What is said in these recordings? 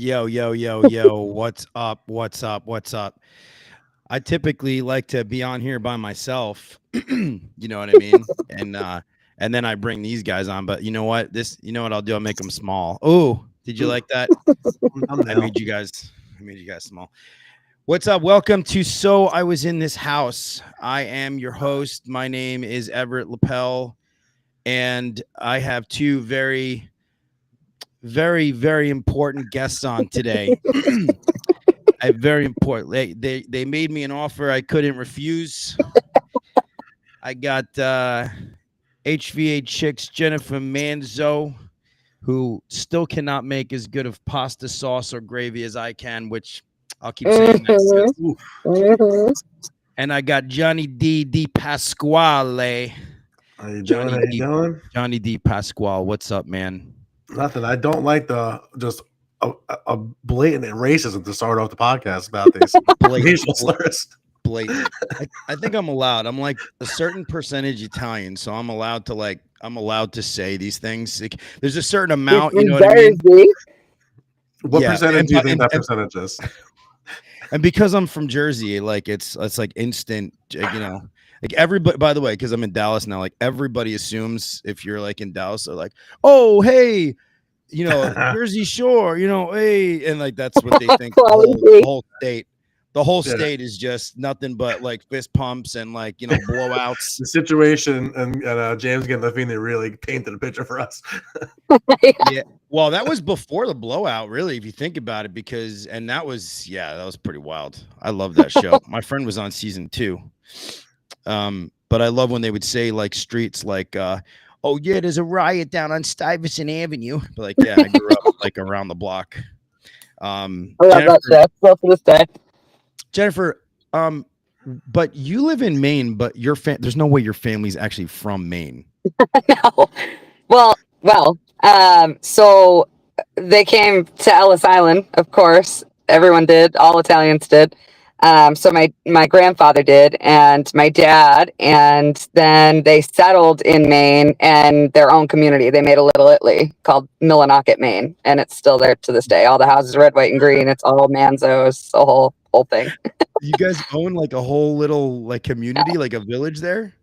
Yo, yo, yo, yo, what's up? What's up? What's up? I typically like to be on here by myself. You know what I mean? And then I bring these guys on, but you know what I'll do? I'll make them small. Oh, did you like that? I Thumbnail. made you guys I made you guys small. What's up? Welcome to So I Was in This House. I am your host. My name is Everett Lapel, and I have two very, very, very important guests on today. Very important. They made me an offer I couldn't refuse. I got HVAChicks Jennifer Manzo, who still cannot make as good of pasta sauce or gravy as I can, which I'll keep saying that. Ooh, And I got Johnny DiPasquale. how you doing? Johnny How you D. doing? Johnny DiPasquale. What's up, man? Nothing. I don't like the just a blatant racism to start off the podcast about these racial slurs. Blatant. I think I'm allowed. I'm like a certain percentage Italian, so I'm allowed to say these things. Like, there's a certain amount, you know what I mean? What Yeah, percentage do you think that percentage is? And because I'm from Jersey, like it's like instant, like everybody. By the way, because I'm in Dallas now, like everybody assumes if you're like in Dallas, they're like, oh hey, Jersey Shore, hey, and like that's what they think. The whole state. The whole state is just nothing but like fist pumps and like blowouts. The situation and James Gandolfini really painted a picture for us. Yeah, well, that was before the blowout, really, if you think about it, that was pretty wild. I love that show. My friend was on season 2. But I love when they would say like streets like oh yeah, there's a riot down on Stuyvesant Avenue. But like, yeah, I grew up like around the block. I love that shit. Still to this day. Jennifer, but you live in Maine, but there's no way your family's actually from Maine. No. Well, so they came to Ellis Island, of course. Everyone did. All Italians did. So my grandfather did, and my dad, and then they settled in Maine and their own community. They made a little Italy called Millinocket, Maine, and it's still there to this day. All the houses are red, white, and green. It's all Manzo's, the whole thing. You guys own like a whole little like community, like a village there?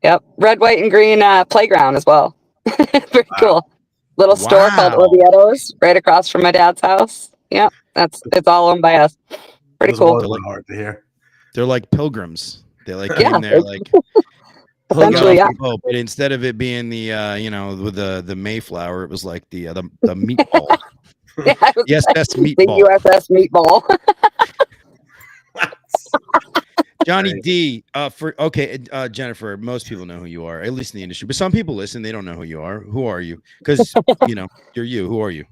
Yep, red, white, and green playground as well. Very cool. Little store called Orvieto's right across from my dad's house. Yep, it's all owned by us. Pretty cool. Really hard to hear. They're like pilgrims. They like came there like essentially, yeah. But instead of it being the with the Mayflower, it was like the meatball. Yeah, yes, that's meatball. The USS Meatball. Johnny D. Jennifer, most people know who you are, at least in the industry. But some people listen, they don't know who you are. Who are you? Because you're you. Who are you?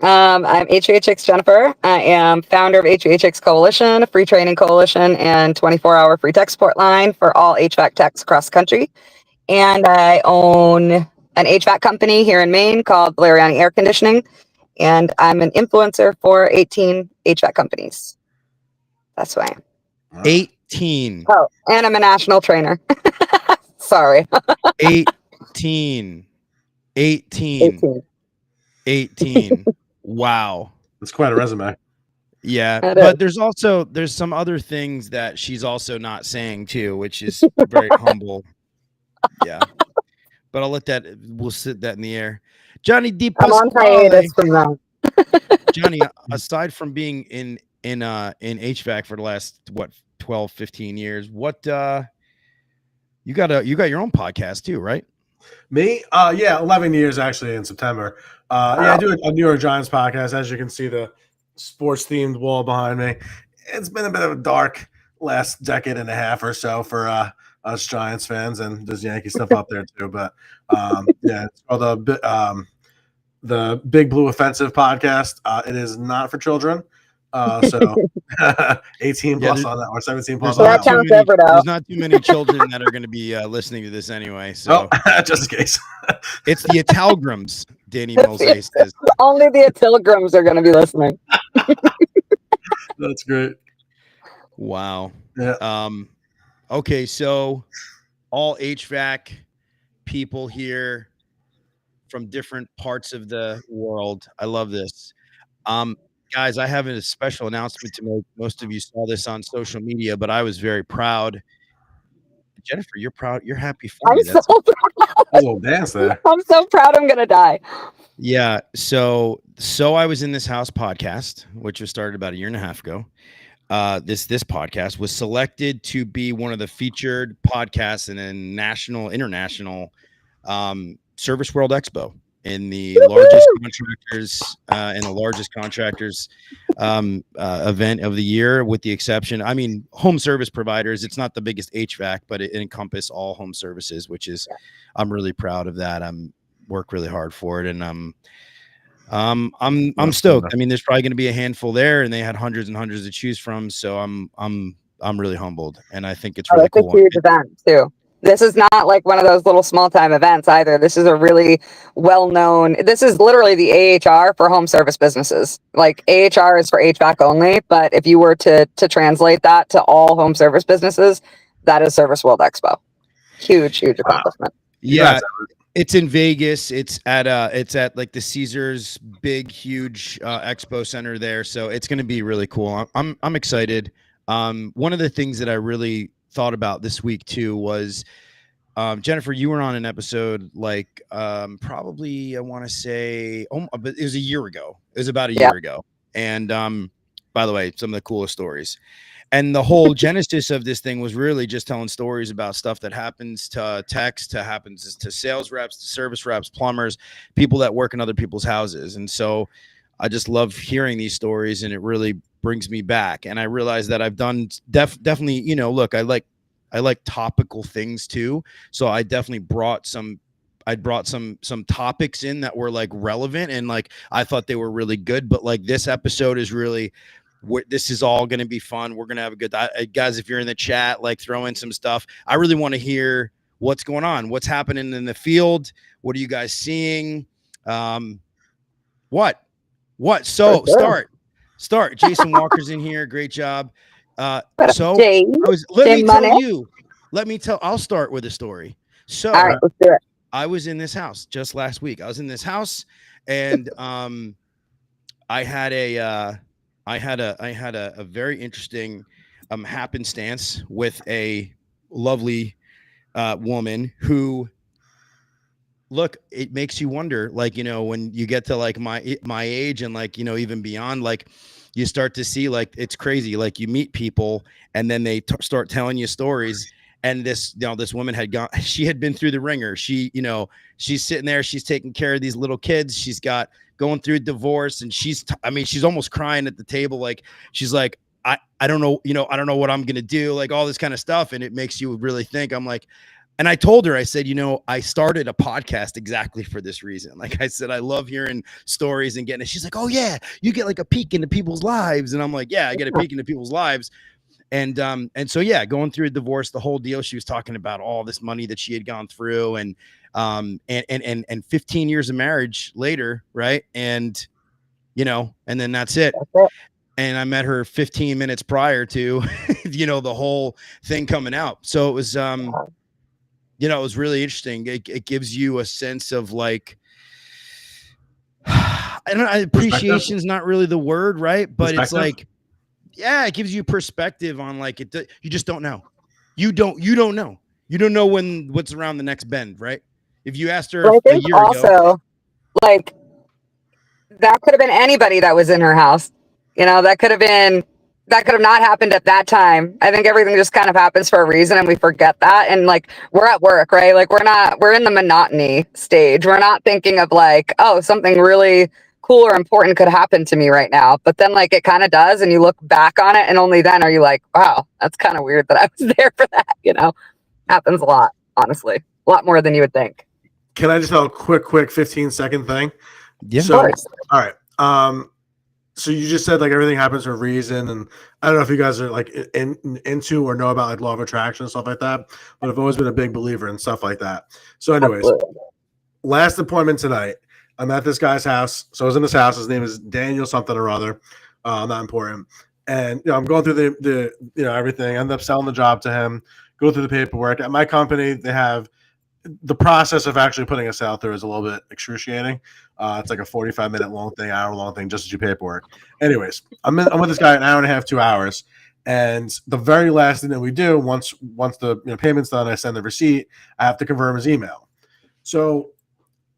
I'm HVAChicks Jennifer. I am founder of HVAChicks Coalition, a free training coalition, and 24-hour free tech support line for all HVAC techs across the country. And I own an HVAC company here in Maine called Valeriani Air Conditioning. And I'm an influencer for 18 HVAC companies. That's who I am. 18. Oh, and I'm a national trainer. Sorry. 18. Wow. That's quite a resume. Yeah. But there's some other things that she's also not saying too, which is very humble. Yeah. But we'll sit that in the air. Johnny DiPasquale. I'm on hiatus from that. Johnny, aside from being in HVAC for the last 12, 15 years, what you got your own podcast too, right? Me? Yeah, 11 years actually in September. Yeah, I do a New York Giants podcast. As you can see, the sports themed wall behind me. It's been a bit of a dark last decade and a half or so for us Giants fans, and there's Yankee stuff up there too. But yeah, it's called the Big Blue Offensive podcast. It is not for children. So 18 plus on that, or 17 plus on that. There's not too many children that are going to be listening to this anyway. So just in case. It's the Italgrams, Danny Mills says. Only the Italgrams are going to be listening. That's great. Wow. Yeah. Okay, so all HVAC people here from different parts of the world. I love this. guys, I have a special announcement to make. Most of you saw this on social media, but I was very proud. Jennifer, you're proud. You're happy for I'm me. so That's proud. A little dance there. I'm so proud. I'm gonna die. yeah. So I was in this house podcast, which was started about a year and a half ago. This podcast was selected to be one of the featured podcasts in a international Service World Expo in the largest contractors event of the year, with the exception, I mean, home service providers. It's not the biggest HVAC, but it encompasses all home services, which is, I'm really proud of that. I'm work really hard for it, and I'm stoked. I mean, there's probably going to be a handful there, and they had hundreds and hundreds to choose from. So I'm really humbled, and I think it's really cool. It's a huge event too. This is not like one of those little small time events either. This is a really well known. This is literally the AHR for home service businesses. Like AHR is for HVAC only, but if you were to translate that to all home service businesses, that is Service World Expo. Huge accomplishment. Yeah. It's in Vegas. It's at like the Caesars big, huge expo center there. So it's going to be really cool. I'm excited. One of the things that I really thought about this week too was, Jennifer, you were on an episode like probably, I want to say, but it was a year ago. It was about a year ago. And by the way, some of the coolest stories. And the whole genesis of this thing was really just telling stories about stuff that happens to techs, happens to sales reps, to service reps, plumbers, people that work in other people's houses. And so I just love hearing these stories, and it really brings me back. And I realized that I've done definitely, you know, look, I like topical things too. So I definitely brought some topics in that were like relevant, and like I thought they were really good. But like this episode is really, this is all going to be fun. We're going to have a good guys. If you're in the chat, like throw in some stuff. I really want to hear what's going on, what's happening in the field. What are you guys seeing? What? So start. Jason Walker's in here. Great job. So I'll start with a story. So all right, let's do it. I was in this house just last week. I was in this house, and I had a very interesting happenstance with a lovely woman who, look, it makes you wonder, like, you know, when you get to like my age and like, you know, even beyond, like you start to see, like, it's crazy. Like you meet people and then they start telling you stories. And this woman she had been through the ringer. She, you know, she's sitting there, she's taking care of these little kids. She's going through a divorce, and she's almost crying at the table. Like, she's like, I don't know, you know, I don't know what I'm going to do, like all this kind of stuff. And it makes you really think. I'm like, and I told her, I said, you know, I started a podcast exactly for this reason. Like I said, I love hearing stories and getting it. She's like, oh yeah, you get like a peek into people's lives. And I'm like, yeah, I get a peek into people's lives. And so, yeah, going through a divorce, the whole deal, she was talking about all this money that she had gone through, and 15 years of marriage later. Right. And, you know, and then that's it. And I met her 15 minutes prior to, you know, the whole thing coming out. So it was, you know, it was really interesting. It gives you a sense of like, I don't know, appreciation is not really the word, right? But it's like, yeah, it gives you perspective on like it. You just don't know. You don't know. You don't know what's around the next bend, right? If you asked her a year ago, like that could have been anybody that was in her house. You know, that could have not happened at that time. I think everything just kind of happens for a reason, and we forget that. And like, we're at work, right? Like we're in the monotony stage. We're not thinking of like, oh, something really cool or important could happen to me right now. But then like it kind of does, and you look back on it, and only then are you like, wow, that's kind of weird that I was there for that. You know, happens a lot, honestly, a lot more than you would think. Can I just tell a quick 15-second thing? Yeah. So, all right. So you just said like everything happens for a reason, and I don't know if you guys are like into or know about like law of attraction and stuff like that, but I've always been a big believer in stuff like that. So anyways, last appointment tonight, I'm at this guy's house. So I was in his house. His name is Daniel something or other. Not important. And you know, I'm going through the everything. I end up selling the job to him. Go through the paperwork. At my company, they have the process of actually putting us out there is a little bit excruciating. It's like a 45-minute long thing, hour long thing, just to do paperwork. Anyways, I'm with this guy an hour and a half, 2 hours. And the very last thing that we do, once the payment's done, I send the receipt. I have to confirm his email. So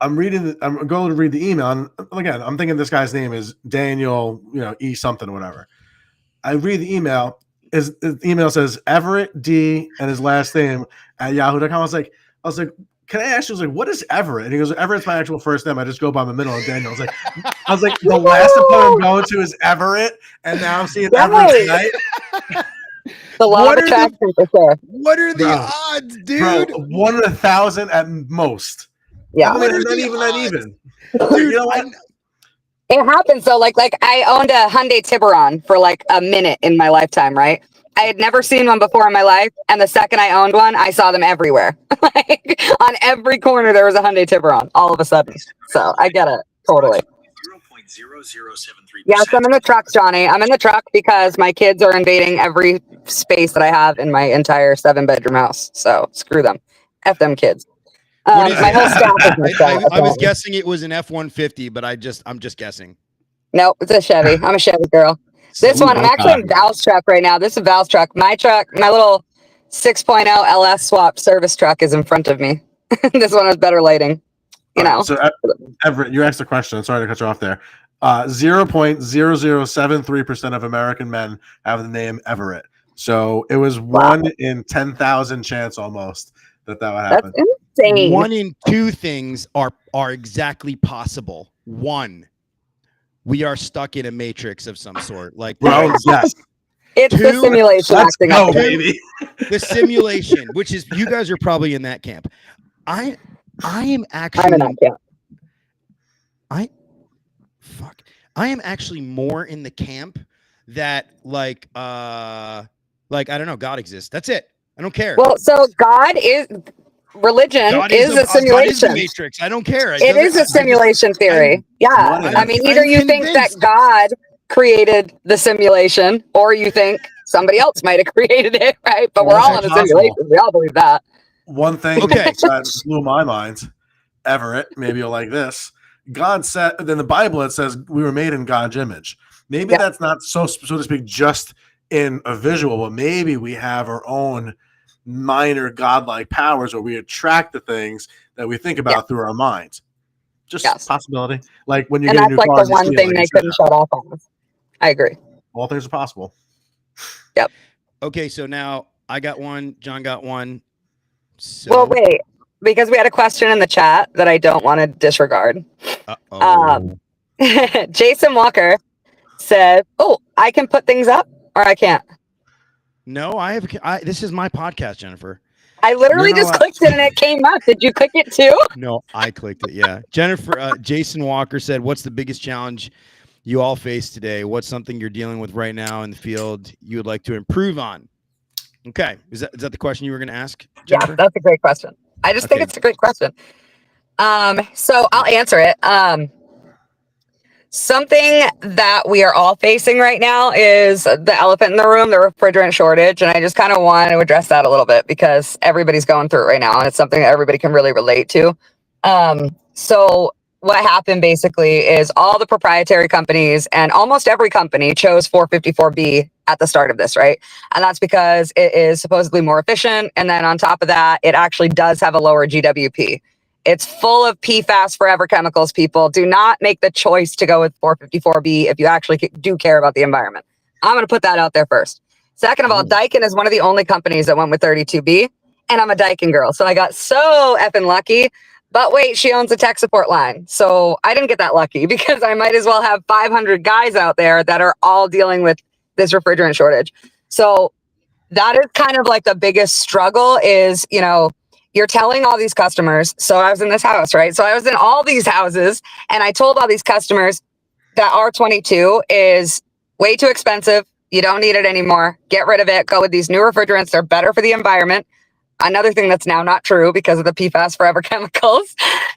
I'm going to read the email, and again, I'm thinking this guy's name is Daniel, E something or whatever. I read the email. His email says Everett D and his last name at yahoo.com. I was like, can I ask you? I was like, what is Everett? And he goes, Everett's my actual first name. I just go by my middle of Daniel. I was like, the last opponent I'm going to is Everett, and now I'm seeing Everett tonight. The law of attraction for sure. What are the odds, dude? Bro, 1 in 1,000 at most. Yeah, not even. Dude, you know what? It happens though. Like I owned a Hyundai Tiburon for like a minute in my lifetime, right? I had never seen one before in my life, and the second I owned one, I saw them everywhere. Like on every corner, there was a Hyundai Tiburon all of a sudden. So I get it totally. 0.0073%. Yes, I'm in the truck, Johnny. I'm in the truck because my kids are invading every space that I have in my entire 7-bedroom house. So screw them. F them kids. My whole staff is I was guessing it was an F-150, but I'm just guessing. Nope, it's a Chevy. I'm a Chevy girl. This one, I'm actually in Val's truck right now. This is Val's truck. My little 6.0 LS swap service truck is in front of me. This one has better lighting. So Everett, you asked a question. Sorry to cut you off there. 0.0073% of American men have the name Everett. So it was 1 in 10,000 chance almost that would happen. That's insane. 1 in 2 things are exactly possible. 1, we are stuck in a matrix of some sort. Like, bro, yes. It's 2, the simulation. Let's go, baby. The simulation, which is, you guys are probably in that camp. I am actually. I'm in that camp. I am actually more in the camp that like I don't know, God exists. That's it. I don't care. Well, so religion is a simulation. God is the matrix. I don't care. It is a simulation theory. I mean, either you think that God created the simulation, or you think somebody else might have created it, right? But we're all in a simulation. We all believe that. One thing that blew my mind, Everett, maybe you'll like this. God said, in the Bible, it says we were made in God's image. Maybe that's not so to speak, just in a visual, but maybe we have our own minor godlike powers where we attract the things that we think about through our minds. Just possibility. Like when you get a new car. And that's like the one thing they couldn't shut off on. I agree. All things are possible. Yep. Okay, so now I got one. John got one. So. Well, wait. Because we had a question in the chat that I don't want to disregard. Jason Walker said, "Oh, I can put things up, or I can't." No, this is my podcast, Jennifer. I literally just clicked it and it came up. Did you click it too? No, I clicked it. Yeah, Jennifer. Jason Walker said, "What's the biggest challenge you all face today? What's something you're dealing with right now in the field you would like to improve on?" Okay, is that the question you were going to ask, Jennifer? Yeah, that's a great question. I just think it's a great question. So I'll answer it. Something that we are all facing right now is the elephant in the room, the refrigerant shortage. And I just kind of want to address that a little bit because everybody's going through it right now. And it's something that everybody can really relate to. So what happened basically is all the proprietary companies and almost every company chose 454B at the start of this, right? And that's because it is supposedly more efficient. And then on top of that, it actually does have a lower GWP. It's full of PFAS forever chemicals, people. Do not make the choice to go with 454B if you actually do care about the environment. I'm going to put that out there first. Second of all, Daikin is one of the only companies that went with 32B, and I'm a Daikin girl. So I got so effing lucky. But wait, she owns a tech support line. So I didn't get that lucky because I might as well have 500 guys out there that are all dealing with this refrigerant shortage. So that is kind of like the biggest struggle is, you're telling all these customers. So I was in this house, right? So I was in all these houses and I told all these customers that R22 is way too expensive. You don't need it anymore. Get rid of it. Go with these new refrigerants. They're better for the environment. Another thing that's now not true because of the PFAS forever chemicals.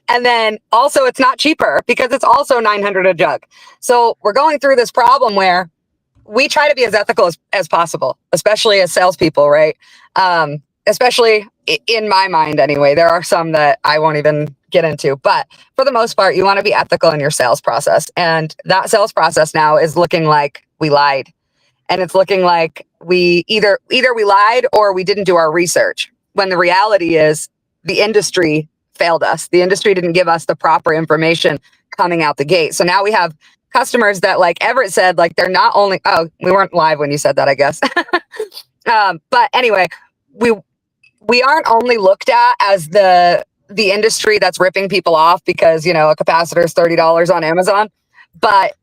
And then also it's not cheaper because it's also $900 a jug. So we're going through this problem where we try to be as ethical as possible, especially as salespeople, right? especially in my mind anyway. There are some that I won't even get into, but for the most part, you want to be ethical in your sales process. And that sales process now is looking like we lied. And it's looking like we either we lied or we didn't do our research. When the reality is the industry failed us. The industry didn't give us the proper information coming out the gate. So now we have customers that, like Everett said, like they're not only, oh, we weren't live when you said that, I guess. But anyway, we aren't only looked at as the industry that's ripping people off because, you know, a capacitor is $30 on Amazon, but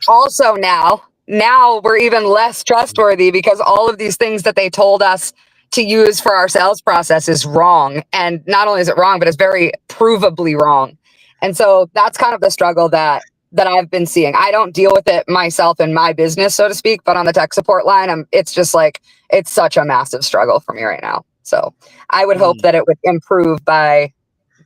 also now we're even less trustworthy because all of these things that they told us to use for our sales process is wrong. And not only is it wrong, but it's very provably wrong. And so that's kind of the struggle that I've been seeing. I don't deal with it myself in my business, so to speak, but on the tech support line, it's just like, it's such a massive struggle for me right now. So I would hope that it would improve by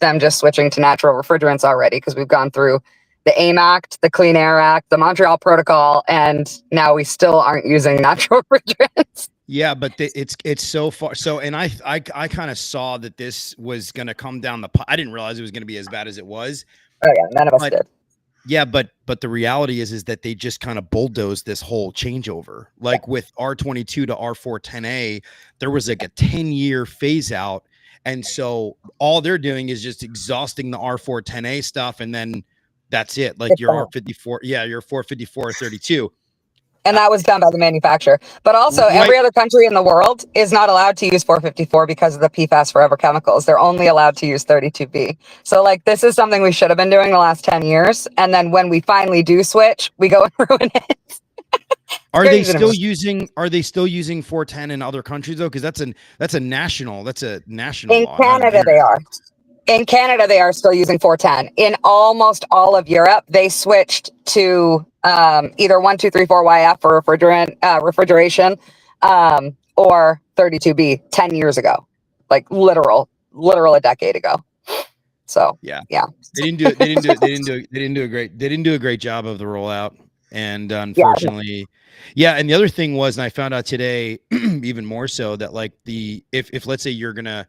them just switching to natural refrigerants already, because we've gone through the AIM Act, the Clean Air Act, the Montreal Protocol, and now we still aren't using natural refrigerants. Yeah, but it's so far. So, and I kind of saw that this was going to come down I didn't realize it was going to be as bad as it was. Oh yeah, none of us did. Yeah, but the reality is that they just kind of bulldozed this whole changeover. Like with R22 to R410A, there was like a 10-year phase out. And so all they're doing is just exhausting the R410A stuff. And then that's it. Like your R54, your 454 or 32. And that was done by the manufacturer. But also every other country in the world is not allowed to use 454 because of the PFAS forever chemicals. They're only allowed to use 32B. So like this is something we should have been doing the last 10 years. And then when we finally do switch, we go and ruin it. Are they still using 410 in other countries though? Because that's a national in law. Canada they are. In Canada, they are still using 410. In almost all of Europe, they switched to either 1234YF for refrigeration or 32B 10 years ago, like literal a decade ago. So yeah, they didn't do a great job of the rollout, and unfortunately, And the other thing was, and I found out today, even more so, that like if let's say you're gonna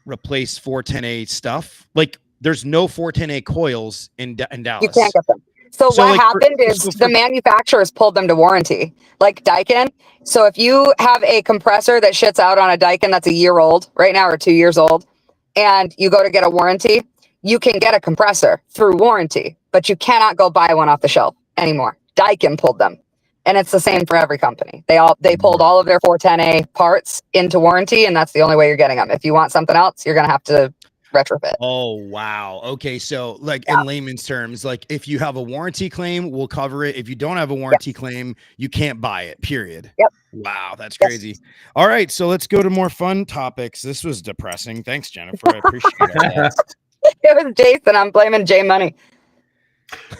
replace 410A stuff, like there's no 410A coils in Dallas. You can't get them. So what happened is the manufacturers pulled them to warranty, like Daikin. So if you have a compressor that shits out on a Daikin that's a year old right now or 2 years old, and you go to get a warranty, you can get a compressor through warranty, but you cannot go buy one off the shelf anymore. Daikin pulled them. And it's the same for every company. They pulled all of their 410A parts into warranty, and that's the only way you're getting them. If you want something else, you're going to have to retrofit. Oh, wow. Okay. So like in layman's terms, like if you have a warranty claim, we'll cover it. If you don't have a warranty claim, you can't buy it, period. Yep. Wow. That's crazy. All right. So let's go to more fun topics. This was depressing. Thanks, Jennifer. I appreciate it. It was Jason. I'm blaming J Money.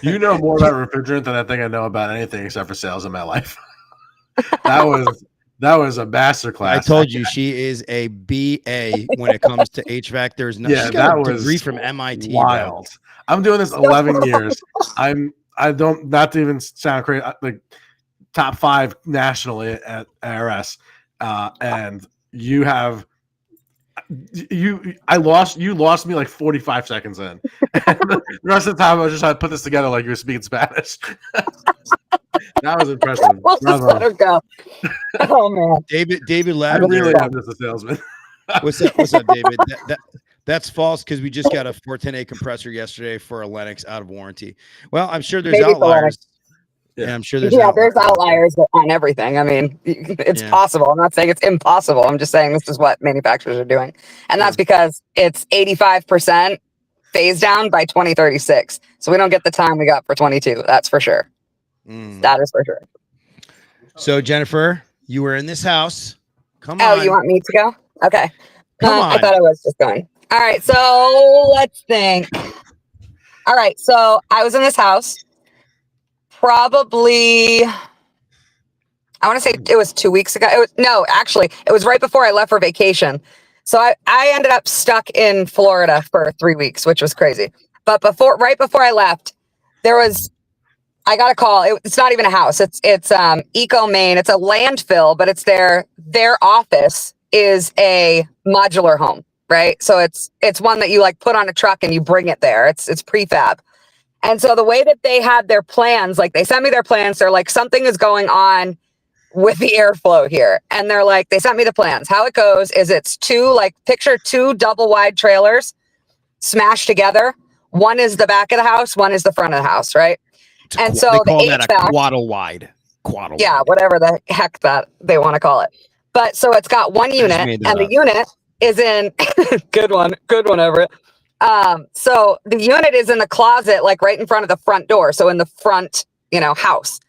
You know more about refrigerant than I think I know about anything except for sales in my life. That was a masterclass. I told you she is a BA when it comes to HVAC. There's no she's got a degree from MIT. Wild. Bro. I'm doing this 11 years. I don't, not to even sound crazy, like top 5 nationally at ARS. And you lost me like 45 seconds in. And the rest of the time I was just trying to put this together like you were speaking Spanish. That was impressive. We'll just let her go. Oh man. David Lavender. I really am just a salesman. What's up, David? That's false because we just got a 410A compressor yesterday for a Lennox out of warranty. Well, I'm sure there's outliers. Yeah, I'm sure there's outliers on everything. I mean, it's possible. I'm not saying it's impossible. I'm just saying this is what manufacturers are doing. And that's because it's 85% phase down by 2036. So we don't get the time we got for 22. That's for sure. That is for sure. So Jennifer, you were in this house. Come on. Oh, you want me to go? Okay. Come on. I thought I was just going. All right. So let's think. All right. So I was in this house. Probably, I want to say it was 2 weeks ago. It was right before I left for vacation. So I ended up stuck in Florida for 3 weeks, which was crazy. But right before I left, I got a call. It's not even a house. It's Eco Maine. It's a landfill, but it's their office is a modular home, right? So it's one that you like put on a truck and you bring it there. It's prefab. And so the way that they had their plans, like they sent me their plans, they're like, something is going on with the airflow here. And they're like, they sent me the plans. How it goes is it's picture two double wide trailers smashed together. One is the back of the house, one is the front of the house, right? And so they call the that HVAC, a quaddle wide. Yeah, whatever the heck that they want to call it. But so it's got one unit, and the unit is in good one, Everett. So the unit is in the closet, like right in front of the front door. So in the front, house.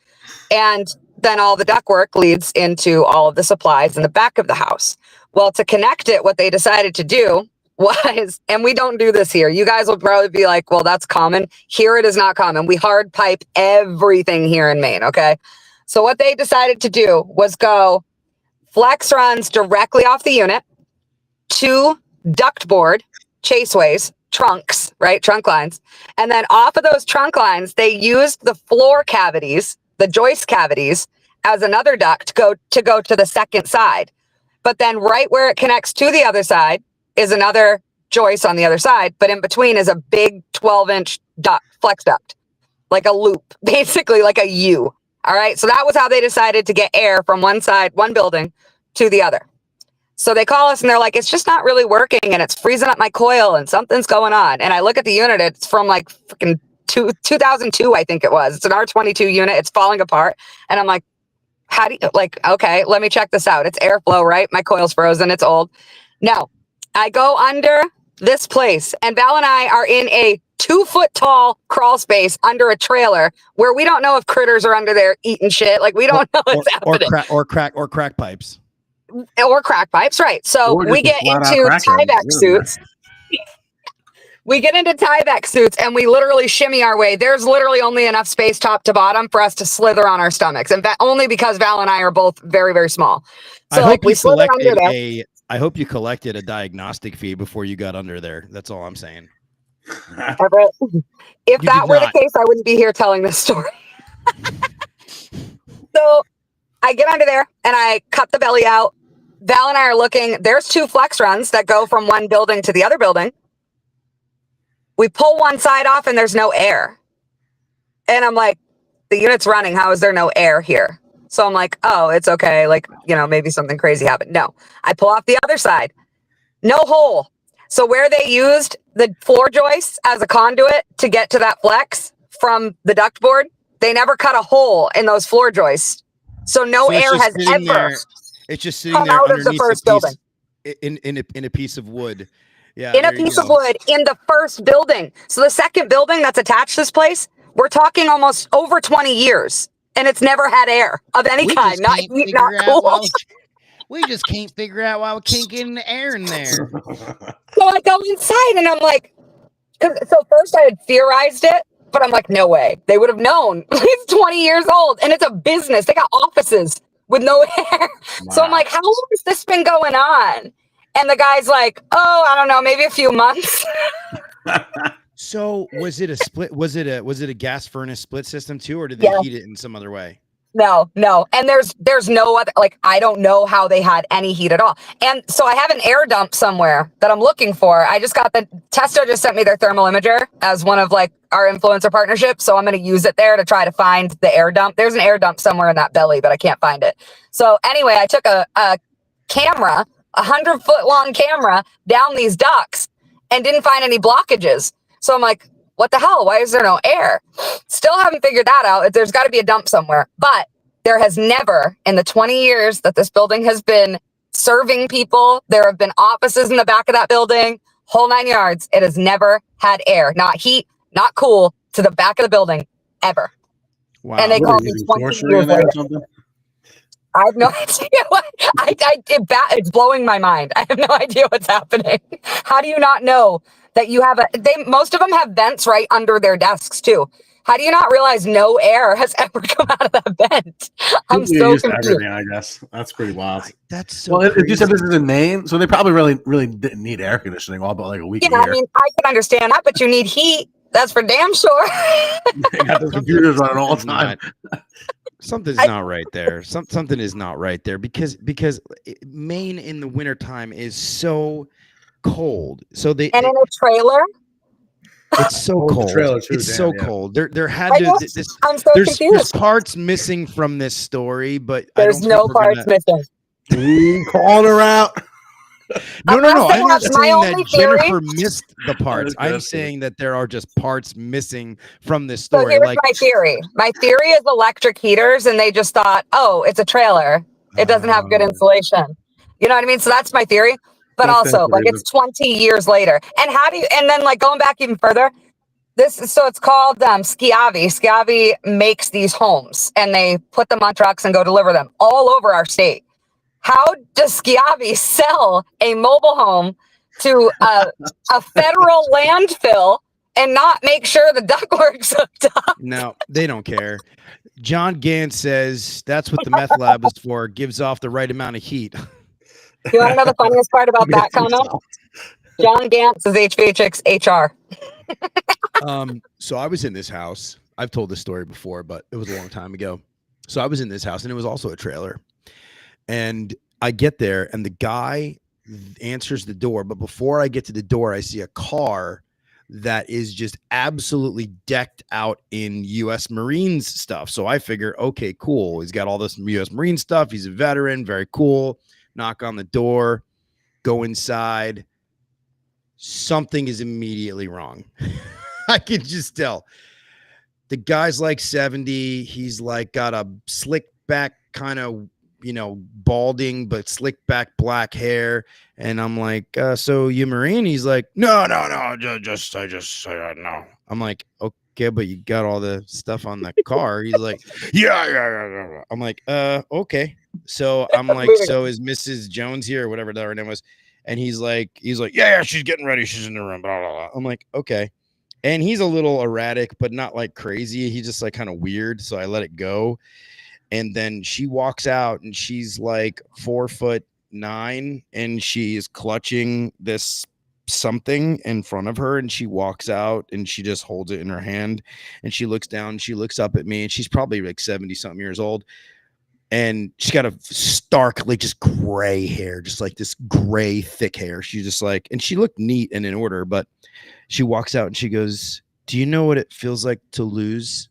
And then all the ductwork leads into all of the supplies in the back of the house. Well, to connect it, what they decided to do was, and we don't do this here. You guys will probably be like, well, that's common. Here it is not common. We hard pipe everything here in Maine. Okay. So what they decided to do was go flex runs directly off the unit to duct board, chaseways, trunks, right? Trunk lines. And then off of those trunk lines, they used the floor cavities, the joist cavities as another duct to go to the second side. But then right where it connects to the other side is another joist on the other side. But in between is a big 12-inch duct, flex duct, like a loop, basically like a U. All right. So that was how they decided to get air from one side, one building to the other. So they call us and they're like, it's just not really working and it's freezing up my coil and something's going on. And I look at the unit. It's from like freaking 2002, I think it was. It's an R22 unit. It's falling apart. And I'm like, how do you okay, let me check this out. It's airflow, right? My coil's frozen. It's old. No, I go under this place and Val and I are in a 2-foot tall crawl space under a trailer where we don't know if critters are under there eating shit. Like we don't know what's happening. Or crack pipes. Or crack pipes, right? So we get into Tyvek suits. We get into Tyvek suits and we literally shimmy our way. There's literally only enough space top to bottom for us to slither on our stomachs, and only because Val and I are both very, very small. So we slither under there. I hope you collected a diagnostic fee before you got under there. That's all I'm saying. If that were the case, I wouldn't be here telling this story. So I get under there and I cut the belly out. Val and I are looking. There's 2 flex runs that go from one building to the other building. We pull one side off and there's no air. And I'm like, the unit's running. How is there no air here? So I'm like, oh, it's okay. Like, maybe something crazy happened. No, I pull off the other side. No hole. So where they used the floor joists as a conduit to get to that flex from the duct board, they never cut a hole in those floor joists. So air has ever. It's just sitting there out of the first building. In a piece of wood. Yeah. In a piece of wood in the first building. So the second building that's attached to this place, we're talking almost over 20 years. And it's never had air of any kind. Not heat, not cool. We just can't figure out why we can't get any air in there. So I go inside and I'm like, so first I had theorized it, but I'm like, no way. They would have known. It's 20 years old and it's a business. They got offices with no air. Wow. So I'm like, how long has this been going on? And the guy's like, oh, I don't know, maybe a few months. So was it a split? Was it a gas furnace split system too, or did they heat it in some other way? No. And there's no other, I don't know how they had any heat at all. And so I have an air dump somewhere that I'm looking for. I just got Testo just sent me their thermal imager as one of our influencer partnerships. So I'm going to use it there to try to find the air dump. There's an air dump somewhere in that belly, but I can't find it. So anyway, I took a camera, 100-foot long camera down these ducts and didn't find any blockages. So I'm like, what the hell? Why is there no air? Still haven't figured that out. There's got to be a dump somewhere. But there has never, in the 20 years that this building has been serving people, there have been offices in the back of that building, whole 9 yards. It has never had air, not heat, not cool, to the back of the building, ever. Wow. And they called me 20 years later. I have no idea. It's blowing my mind. I have no idea what's happening. How do you not know that you have most of them have vents right under their desks too. How do you not realize no air has ever come out of that vent? I'm so confused. Everything, I guess. That's pretty wild. That's so well, if you said this is in Maine, so they probably really didn't need air conditioning all but a week a year. I mean, I can understand that, but you need heat. That's for damn sure. They got the computers running all the time. Something's not right there. Something is not right there because Maine in the wintertime is so cold. So And in a trailer. it's so Oh, the cold. trailer too, It's damn, so yeah. cold. There had I to know. this. I'm so There's confused. parts missing from this story, but There's no parts missing. Calling her out. No. Unless they I'm not have- my saying that only theory- Jennifer missed the parts. I'm Understood. saying that there are just parts missing from this So story. here's Like my theory. My theory is electric heaters, and they just thought, oh, it's a trailer. It doesn't have good insulation. You know what I mean? So that's my theory. But That's also, like, reason. it's 20 years later. And how do you, and then like going back even further, so it's called Schiavi. Schiavi makes these homes and they put them on trucks and go deliver them all over our state. How does Schiavi sell a mobile home to a federal landfill and not make sure the ductwork's hooked up? No, they don't care. John Gant says that's what the meth lab is for. Gives off the right amount of heat. You want to know the funniest part about that comment? John Gantz is HVAChicks HR. So I was in this house. I've told this story before, but it was a long time ago. So I was in this house and it was also a trailer. And I get there and the guy answers the door. But before I get to the door, I see a car that is just absolutely decked out in U.S. Marines stuff. So I figure, okay, cool. He's got all this U.S. Marine stuff. He's a veteran. Very cool. Knock on the door, go inside. Something is immediately wrong. I can just tell. The guy's like 70. He's like got a slick back kind of, balding, but slick back black hair. And I'm like, so you Marine? He's like, no, just no. I'm like, okay, but you got all the stuff on the car. He's like, yeah. I'm like, okay. So I'm like, so is Mrs. Jones here or whatever that her name was? And he's like, yeah, she's getting ready. She's in the room. Blah, blah, blah. I'm like, okay. And he's a little erratic, but not like crazy. He's just like kind of weird. So I let it go. And then she walks out and she's like 4'9" and she's clutching this something in front of her. And she walks out and she just holds it in her hand and she looks down, she looks up at me and she's probably like 70 something years old. And she's got a stark, like just gray hair, just like this gray, thick hair. She's just like, and she looked neat and in order, but she walks out and she goes, do you know what it feels like to lose?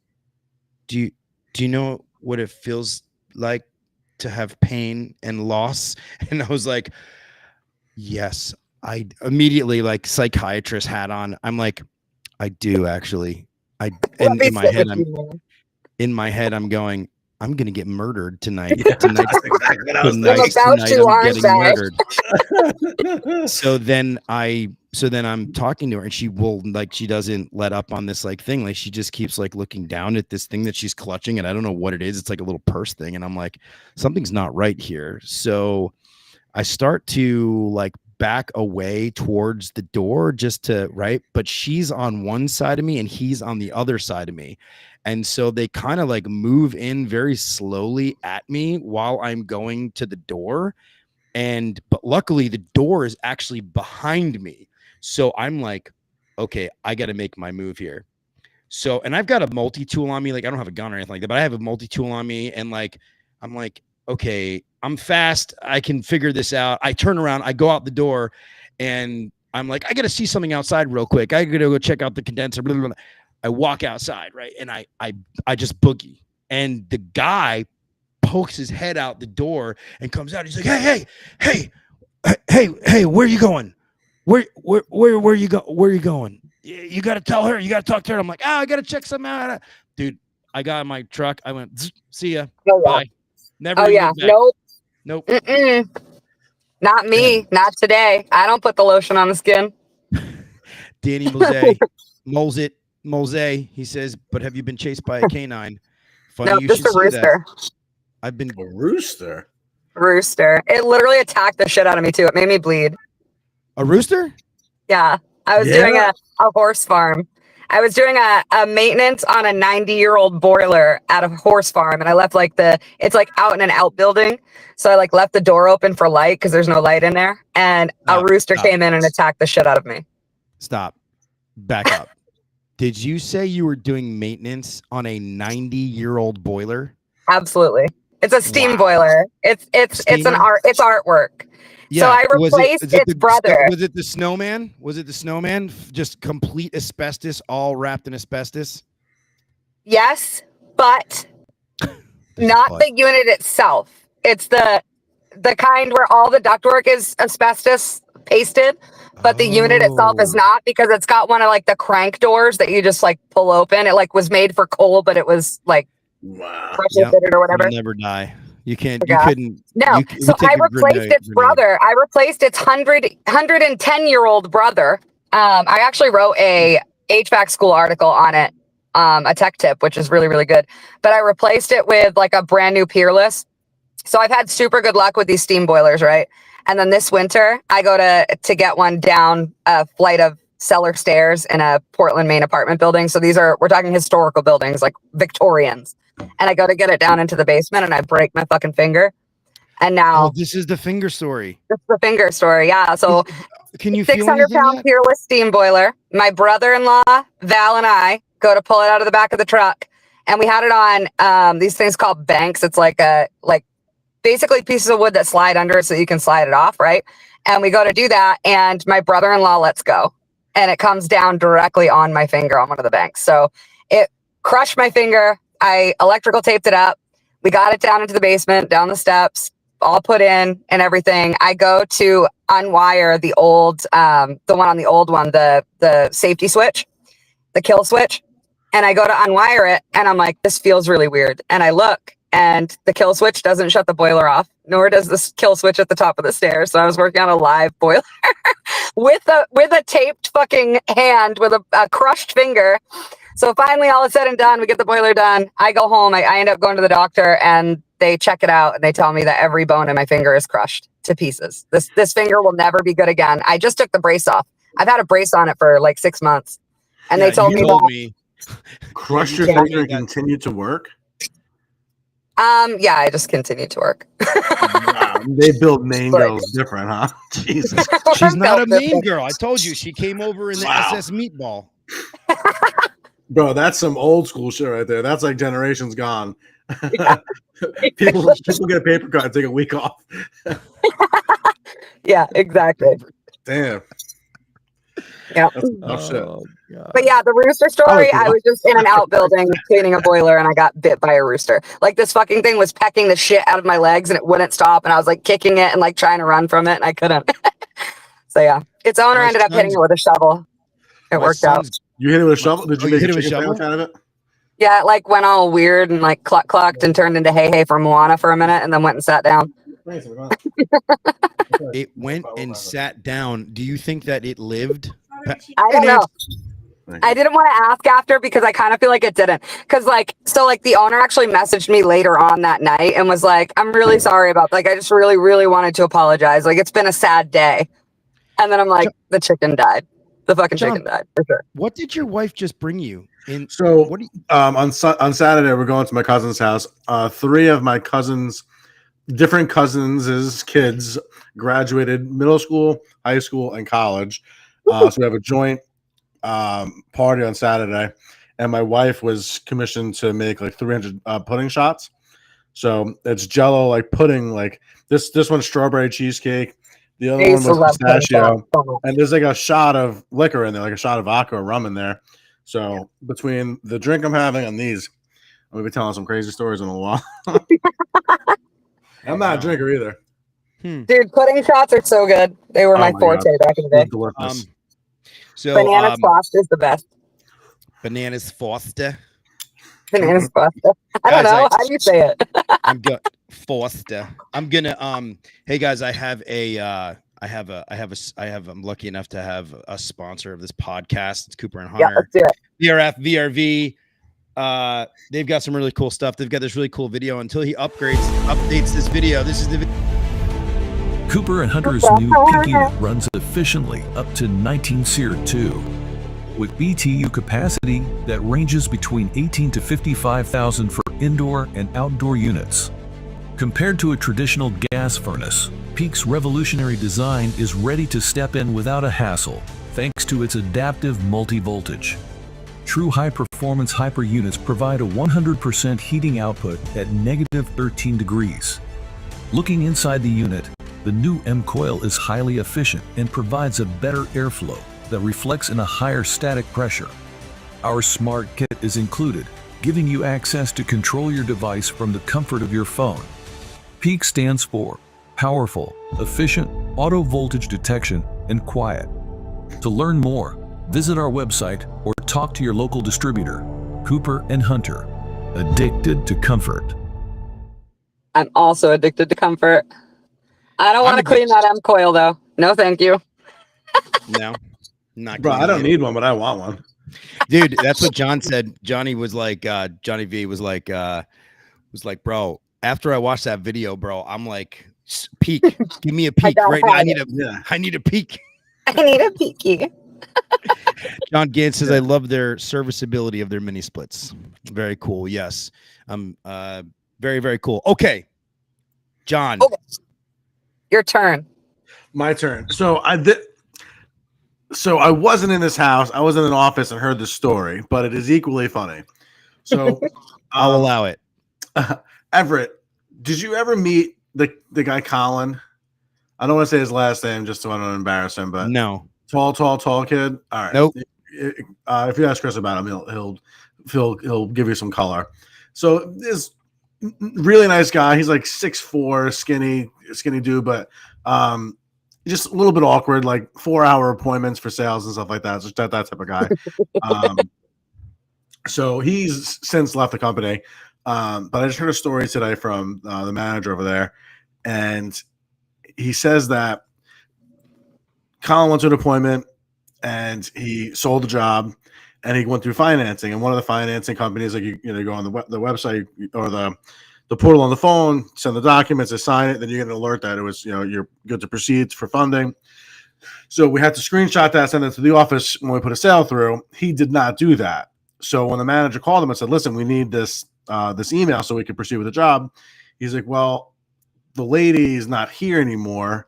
Do you know what it feels like to have pain and loss? And I was like, yes. I immediately, like, psychiatrist hat on. I'm like, I do actually. And in my head, I'm going, I'm gonna get murdered tonight. Tonight's the night I'm getting murdered. So then I'm talking to her and she doesn't let up on this like thing. Like she just keeps like looking down at this thing that she's clutching and I don't know what it is. It's like a little purse thing. And I'm like, something's not right here. So I start to like back away towards the door but she's on one side of me and he's on the other side of me. And so they kind of like move in very slowly at me while I'm going to the door. But luckily the door is actually behind me. So I'm like, okay, I got to make my move here. So, and I've got a multi-tool on me. Like I don't have a gun or anything like that, but I have a multi-tool on me. And like, I'm like, okay, I'm fast. I can figure this out. I turn around, I go out the door and I'm like, I got to see something outside real quick. I got to go check out the condenser. Blah, blah, blah. I walk outside, right? And I just boogie. And the guy pokes his head out the door and comes out. He's like, hey, where are you going? Where you go? Where are you going? You got to tell her. You got to talk to her. I'm like, I got to check something out. Dude, I got in my truck. I went, see ya. Bye. Never. Oh, yeah. Nope. Mm-mm. Not me. Damn. Not today. I don't put the lotion on the skin. Danny Mose, he says, but have you been chased by a canine? Funny no, you just should a rooster. That. I've been a rooster. It literally attacked the shit out of me too. It made me bleed. A rooster? Yeah. I was doing a horse farm. I was doing a maintenance on a 90-year-old boiler at a horse farm, and I left it's like out in an outbuilding. So I like left the door open for light because there's no light in there. And a rooster came in and attacked the shit out of me. Stop. Back up. Did you say you were doing maintenance on a 90-year-old boiler? Absolutely. It's a steam Wow. boiler. It's Steamer? it's artwork. So I replaced its brother. Was it the snowman? Was it the snowman? Just complete asbestos, all wrapped in asbestos? Yes, but not the unit itself. It's the kind where all the ductwork is asbestos pasted, but the unit itself is not, because it's got one of like the crank doors that you just like pull open. It like was made for coal, but it was like pressure fitted or whatever. You'll never die. You can't. Yeah. You couldn't. No. You So take I a replaced grenade- its brother. I replaced its 110-year-old brother. I actually wrote a HVAC school article on it, a tech tip, which is really, really good. But I replaced it with like a brand new Peerless. So I've had super good luck with these steam boilers, right? And then this winter, I go to get one down a flight of cellar stairs in a Portland, Maine apartment building. So we're talking historical buildings, like Victorians. And I go to get it down into the basement and I break my fucking finger. And now this is the finger story. That's the finger story. Yeah. So Can you feel 600-pound anything yet? Peerless steam boiler. My brother-in-law, Val, and I go to pull it out of the back of the truck. And we had it on these things called banks. It's like basically pieces of wood that slide under it so you can slide it off, right? And we go to do that, and my brother-in-law lets go. And it comes down directly on my finger on one of the banks. So it crushed my finger. I electrical taped it up. We got it down into the basement, down the steps, all put in and everything. I go to unwire the old, the one on the old one, the safety switch, the kill switch. And I go to unwire it and I'm like, this feels really weird. And I look and the kill switch doesn't shut the boiler off, nor does this kill switch at the top of the stairs. So I was working on a live boiler with a taped fucking hand with a crushed finger. So finally, all is said and done. We get the boiler done. I go home. I end up going to the doctor and they check it out and they tell me that every bone in my finger is crushed to pieces. This finger will never be good again. I just took the brace off. I've had a brace on it for like 6 months. And they told me crushed your finger and continued to work? Yeah, I just continued to work. Wow, they build Maine girls different, huh? Jesus. She's not a Maine girl. I told you. She came over in the SS Meatball. Bro, that's some old school shit right there. That's like generations gone. Yeah. people get a paper cut and take a week off. Yeah, exactly. Damn. Yeah. That's shit. But yeah, the rooster story, I was just in an outbuilding cleaning a boiler and I got bit by a rooster. Like this fucking thing was pecking the shit out of my legs and it wouldn't stop. And I was like kicking it and like trying to run from it and I couldn't. So yeah, its owner ended up hitting it with a shovel. It worked out. You hit it with a shovel? Did you make hit a it with a chicken shovel? sandwich out of it? Yeah, it like went all weird and like clucked and turned into hey hey from Moana for a minute and then went and sat down. It went and sat down. Do you think that it lived? I don't know. I didn't want to ask after because I kind of feel like it didn't. Because the owner actually messaged me later on that night and was like, I'm really sorry about I just really, really wanted to apologize. Like it's been a sad day. And then I'm like, the chicken died. The fucking chicken died for sure. What did your wife just bring you? So what do you, on Saturday, we're going to my cousin's house. 3 of my different cousins' kids graduated middle school, high school, and college. So we have a joint party on Saturday, and my wife was commissioned to make like 300 pudding shots. So it's Jello like pudding, like this one's strawberry cheesecake. The other one was pistachio, and there's like a shot of liquor in there, like a shot of vodka or rum in there. So between the drink I'm having and these, I'm gonna be telling some crazy stories in a while. I'm not a drinker either. Dude, pudding shots are so good. They were my forte back in the day. So Bananas Foster is the best. Bananas Foster. Bananas Foster. I don't know. How do you say it? I'm good. Foster. I'm gonna hey guys, I'm lucky enough to have a sponsor of this podcast. It's Cooper and Hunter. Yeah, let's do it. VRF, VRV. They've got some really cool stuff. They've got this really cool video. Until he updates this video. This is the video. Cooper and Hunter's new peak unit runs efficiently up to 19 SEER 2 with BTU capacity that ranges between 18 to 55,000 for indoor and outdoor units. Compared to a traditional gas furnace, Peak's revolutionary design is ready to step in without a hassle, thanks to its adaptive multi-voltage. true high-performance hyper units provide a 100% heating output at negative 13 degrees. Looking inside the unit, the new M-Coil is highly efficient and provides a better airflow that reflects in a higher static pressure. Our smart kit is included, giving you access to control your device from the comfort of your phone. PEAK stands for Powerful, Efficient, Auto Voltage Detection, and Quiet. To learn more, visit our website or talk to your local distributor. Cooper & Hunter, addicted to comfort. I'm also addicted to comfort. I don't want to I'm clean that M-Coil, though. No, thank you. No, not Bro, I cleaning don't it. need one, but I want one. Dude, that's what John said. Johnny was like, Johnny V was like, bro, after I watched that video, bro, I'm like, peak. Give me a peak gotta right now. have I need a peak. I need a peeky. John Gant says, I love their serviceability of their mini splits. Very cool. Yes. Very, very cool. Okay. John. Okay. Your turn. My turn. So I wasn't in this house. I was in an office and heard the story, but it is equally funny. So I'll allow it. Everett, did you ever meet the guy Colin? I don't want to say his last name just so I don't embarrass him, but No. tall kid. All right. Nope. If you ask Chris about him, he'll give you some color. So this really nice guy. He's like 6'4", skinny dude, but just a little bit awkward, like 4-hour appointments for sales and stuff like that. Just that type of guy. So he's since left the company. But I just heard a story today from the manager over there, and he says that Colin went to an appointment and he sold the job and he went through financing, and one of the financing companies, like you go on the website or the portal on the phone, send the documents, they sign it, then you get an alert that it was, you're good to proceed for funding. So we had to screenshot that, send it to the office when we put a sale through. He did not do that. So when the manager called him and said, listen, we need this email so we can proceed with the job, he's like, well, the lady is not here anymore.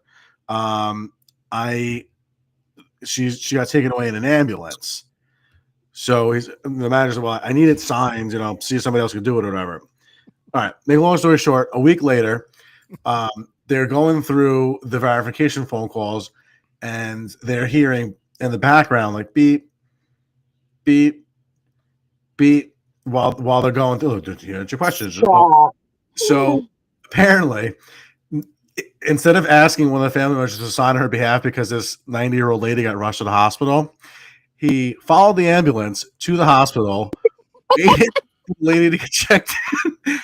She got taken away in an ambulance. So the manager said, well, I need it signed, see if somebody else can do it or whatever. All right. Make a long story short, a week later, they're going through the verification phone calls, and they're hearing in the background like beep, beep, beep while they're going through. Your questions. So apparently, instead of asking one of the family members to sign on her behalf because this 90-year-old lady got rushed to the hospital, he followed the ambulance to the hospital, waited for the lady to get checked in,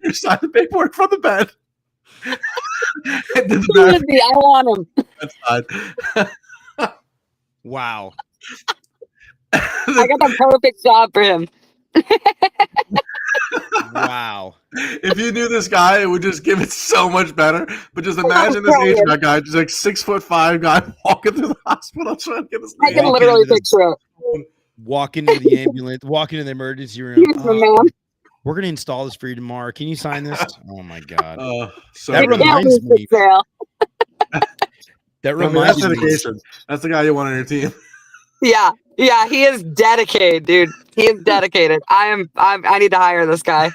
and signed the paperwork from the bed. And did the I want him. Wow. I got the perfect job for him. Wow. If you knew this guy, it would just give it so much better. But just imagine this HVAC guy, just like 6'5" guy walking through the hospital trying to get this. I can literally picture it. Walk into the ambulance, walk into the emergency room. We're going to install this for you tomorrow. Can you sign this? Oh my God. That reminds me. That reminds me. That's the guy you want on your team. Yeah, he is dedicated, dude. He is dedicated. I need to hire this guy.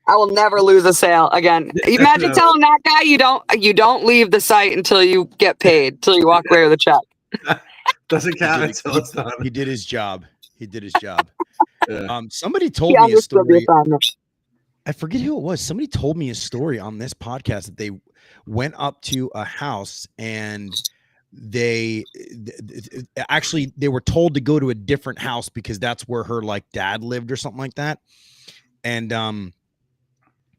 I will never lose a sale again. Imagine telling that guy you don't leave the site until you get paid, till you walk away with a check. Doesn't count until it's done. He did his job. Yeah. Somebody told me a story. I forget who it was. Somebody told me a story on this podcast that they went up to a house and they were told to go to a different house because that's where her like dad lived or something like that. And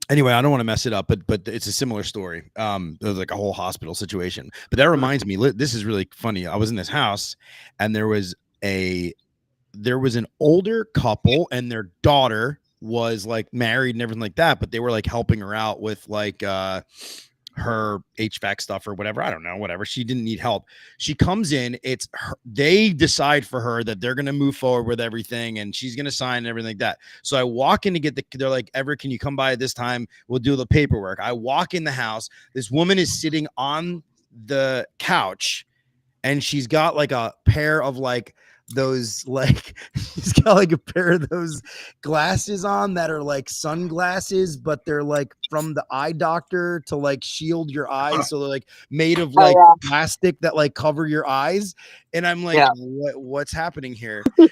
anyway, I don't want to mess it up, but it's a similar story. It was like a whole hospital situation. But that reminds me, this is really funny. I was in this house and there was an older couple and their daughter was like married and everything like that, but they were like helping her out with like her HVAC stuff or whatever. I don't know, whatever. She didn't need help. She comes in. They decide for her that they're going to move forward with everything and she's going to sign and everything like that. So I walk in to they're like, Everett, can you come by at this time? We'll do the paperwork. I walk in the house. This woman is sitting on the couch and she's got like a pair of like those like she's got like a pair of those glasses on that are like sunglasses, but they're like from the eye doctor to like shield your eyes, so they're like made of like plastic that like cover your eyes. And I'm like, what's happening here? And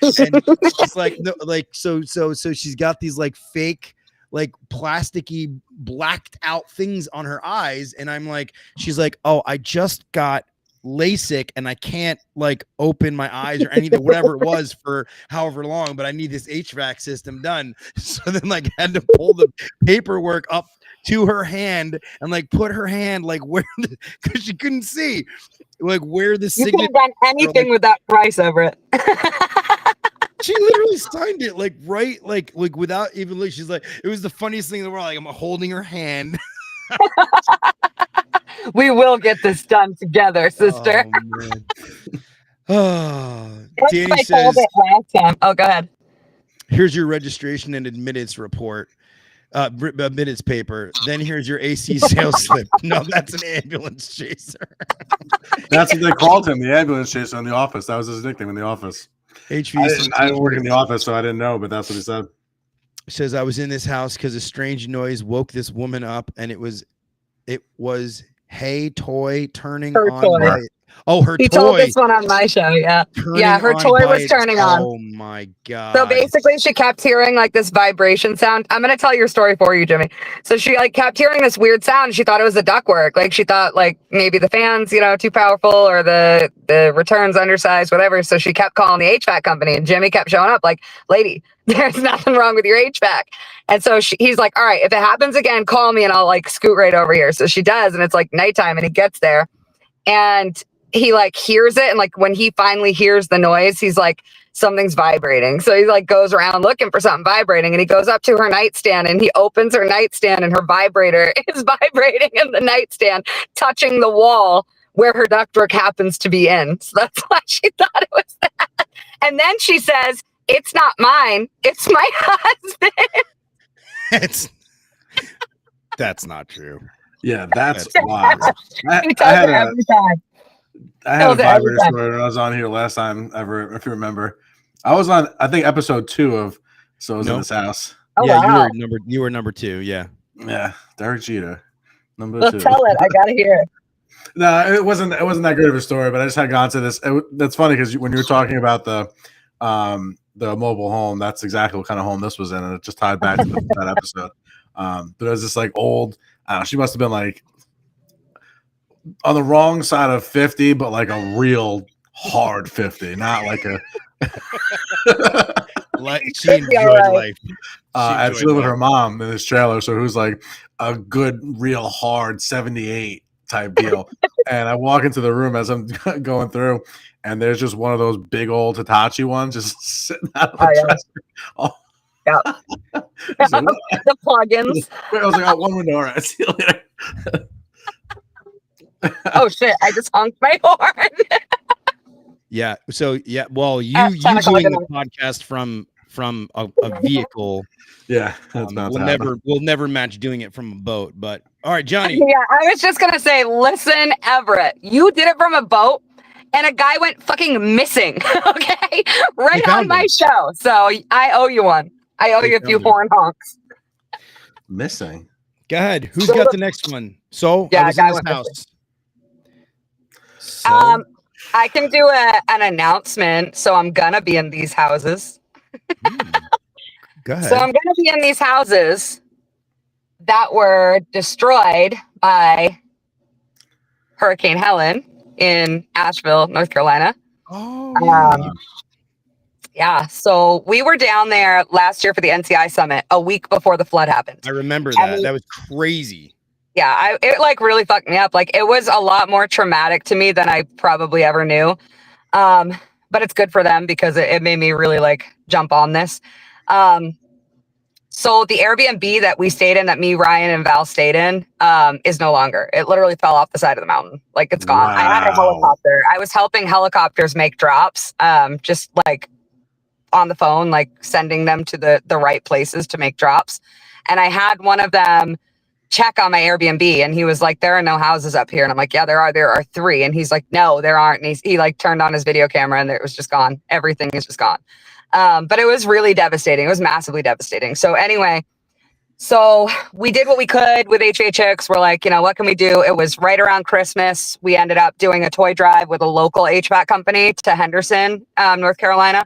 she's like, no, like so she's got these like fake like plasticky blacked out things on her eyes, and I'm like, she's like, oh, I just got LASIK and I can't like open my eyes or anything, whatever it was for however long, but I need this HVAC system done. So then like I had to pull the paperwork up to her hand and like put her hand like where because she couldn't see like where the You signature. could have done anything with that price over it. She literally signed it like right like without even like she's like, it was the funniest thing in the world. Like I'm holding her hand. We will get this done together, sister. Danny says, last time. Oh, go ahead. here's your registration and admittance report, admittance paper. Then here's your AC sales slip. No, that's an ambulance chaser. That's what they called him, the ambulance chaser in the office. That was his nickname in the office. I didn't work in the office, so I didn't know, but that's what he said. Says, I was in this house because a strange noise woke this woman up, and it was hey toy turning Her on toy. by, her He toy told this one on my show. Yeah, her toy was turning on. Oh my god. So basically she kept hearing like this vibration sound. I'm going to tell your story for you, Jimmy. So she like kept hearing this weird sound. She thought it was the ductwork. Like she thought like maybe the fans, too powerful, or the returns undersized, whatever. So she kept calling the HVAC company, and Jimmy kept showing up like, lady, there's nothing wrong with your HVAC. And so he's like, all right, if it happens again, call me and I'll like scoot right over here. So she does. And it's like nighttime, and he gets there and he like hears it. And like when he finally hears the noise, he's like, something's vibrating. So he like goes around looking for something vibrating, and he goes up to her nightstand and he opens her nightstand, and her vibrator is vibrating in the nightstand, touching the wall where her ductwork happens to be in. So that's why she thought it was that. And then she says, it's not mine, it's my husband. That's not true. Yeah, that's wild. He tells her every time. I had a vibrator story when I was on here last time ever, if you remember. I was on, I think, episode 2 of So I Was in This House. Oh, yeah, wow. you were number 2, yeah. Yeah, Derek Jeter. Number 2. Tell it. I gotta hear it. No, it wasn't that great of a story, but I just had gone to this. That's funny because when you were talking about the mobile home, that's exactly what kind of home this was in, and it just tied back to that episode. There was this like old, she must have been like on the wrong side of 50, but like a real hard 50, not like a like she enjoyed life. And she lived with her mom in this trailer, so it was like a good, real hard 78 type deal. And I walk into the room as I'm going through, and there's just one of those big old Hitachi ones just sitting out of the dresser. Oh. Yeah. So, the plugins. I was like, oh, one window. All right, see you later. Oh shit! I just honked my horn. Yeah. So yeah. Well, you doing the podcast from a vehicle. Yeah. We'll never match doing it from a boat. But all right, Johnny. Yeah, I was just gonna say, listen, Everett, you did it from a boat, and a guy went fucking missing. Okay, right on my show. So I owe you one. I owe you a few horn honks. Missing. Go ahead. Who's got the next one? So yeah, I was in this house. So. I can do an announcement. So I'm gonna be in these houses. Go ahead. So I'm gonna be in these houses that were destroyed by Hurricane Helen in Asheville, North Carolina. Oh. Yeah. So we were down there last year for the NCI summit, a week before the flood happened. I remember that. That was crazy. Yeah, it like really fucked me up. Like it was a lot more traumatic to me than I probably ever knew. But it's good for them because it made me really like jump on this. So the Airbnb that we stayed in, that me, Ryan, and Val stayed in, is no longer. It literally fell off the side of the mountain. Like it's gone. Wow. I had a helicopter. I was helping helicopters make drops, just like on the phone, like sending them to the right places to make drops. And I had one of them check on my Airbnb, and he was like, there are no houses up here. And I'm like, yeah, there are 3. And he's like, no, there aren't. And he like turned on his video camera, and it was just gone. Everything is just gone. But it was really devastating. It was massively devastating. So anyway, so we did what we could with HVAChicks. We're like, what can we do? It was right around Christmas. We ended up doing a toy drive with a local HVAC company to Henderson, North Carolina.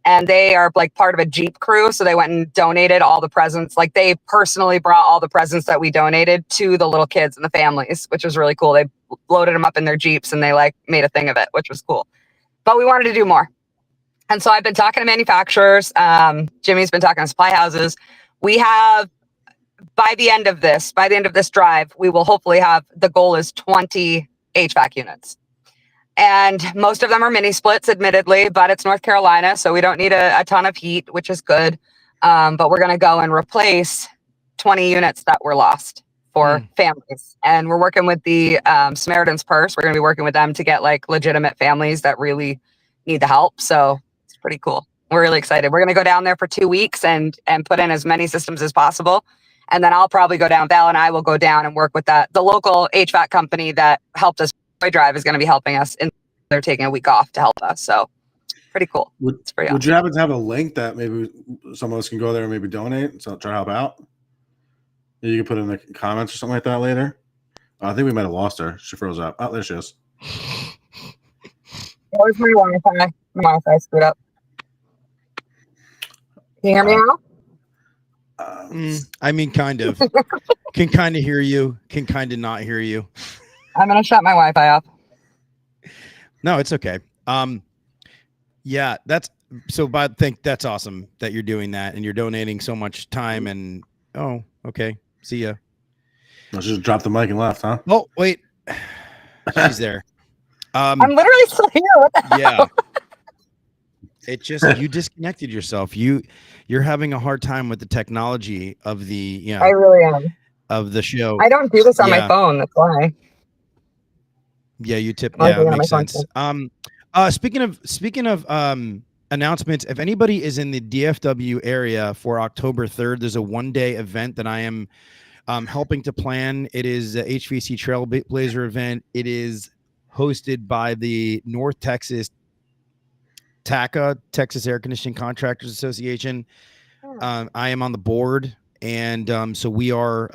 And they are like part of a Jeep crew. So they went and donated all the presents. Like they personally brought all the presents that we donated to the little kids and the families, which was really cool. They loaded them up in their Jeeps and they like made a thing of it, which was cool. But we wanted to do more. And so I've been talking to manufacturers. Jimmy's been talking to supply houses. We have, by the end of this drive, we will hopefully have, the goal is 20 HVAC units. And most of them are mini splits, admittedly, but it's North Carolina, so we don't need a ton of heat, which is good. But we're going to go and replace 20 units that were lost for families. And we're working with the Samaritan's Purse. We're going to be working with them to get like legitimate families that really need the help. So it's pretty cool. We're really excited. We're going to go down there for 2 weeks and put in as many systems as possible. And then I'll probably go down. Val and I will go down and work with the local HVAC company that helped us drive is going to be helping us, and they're taking a week off to help us. So pretty cool. Would you happen to have a link that maybe some of us can go there and maybe donate, so try to help out? You can put in the comments or something like that later. I think we might have lost her. She froze up. Oh, there she is. Where's my Wi-Fi? My Wi-Fi screwed up. Can you hear me now? I mean, kind of. Can kind of hear you. Can kind of not hear you. I'm gonna shut my Wi-Fi off. No, it's okay. Yeah, that's so. But I think that's awesome that you're doing that and you're donating so much time. And okay, see ya. I just dropped the mic and left, huh? Oh wait, she's there. I'm literally still here. What the hell? Yeah. It just, you disconnected yourself. You're having a hard time with the technology of the I really am. Of the show. I don't do this on my phone. That's why. Yeah, you tip. Yeah, it makes sense. Speaking of announcements, if anybody is in the DFW area for October 3rd, there's a 1-day event that I am helping to plan. It is a HVAC Trailblazer event. It is hosted by the North Texas TACA, Texas Air Conditioning Contractors Association. I am on the board, and so we are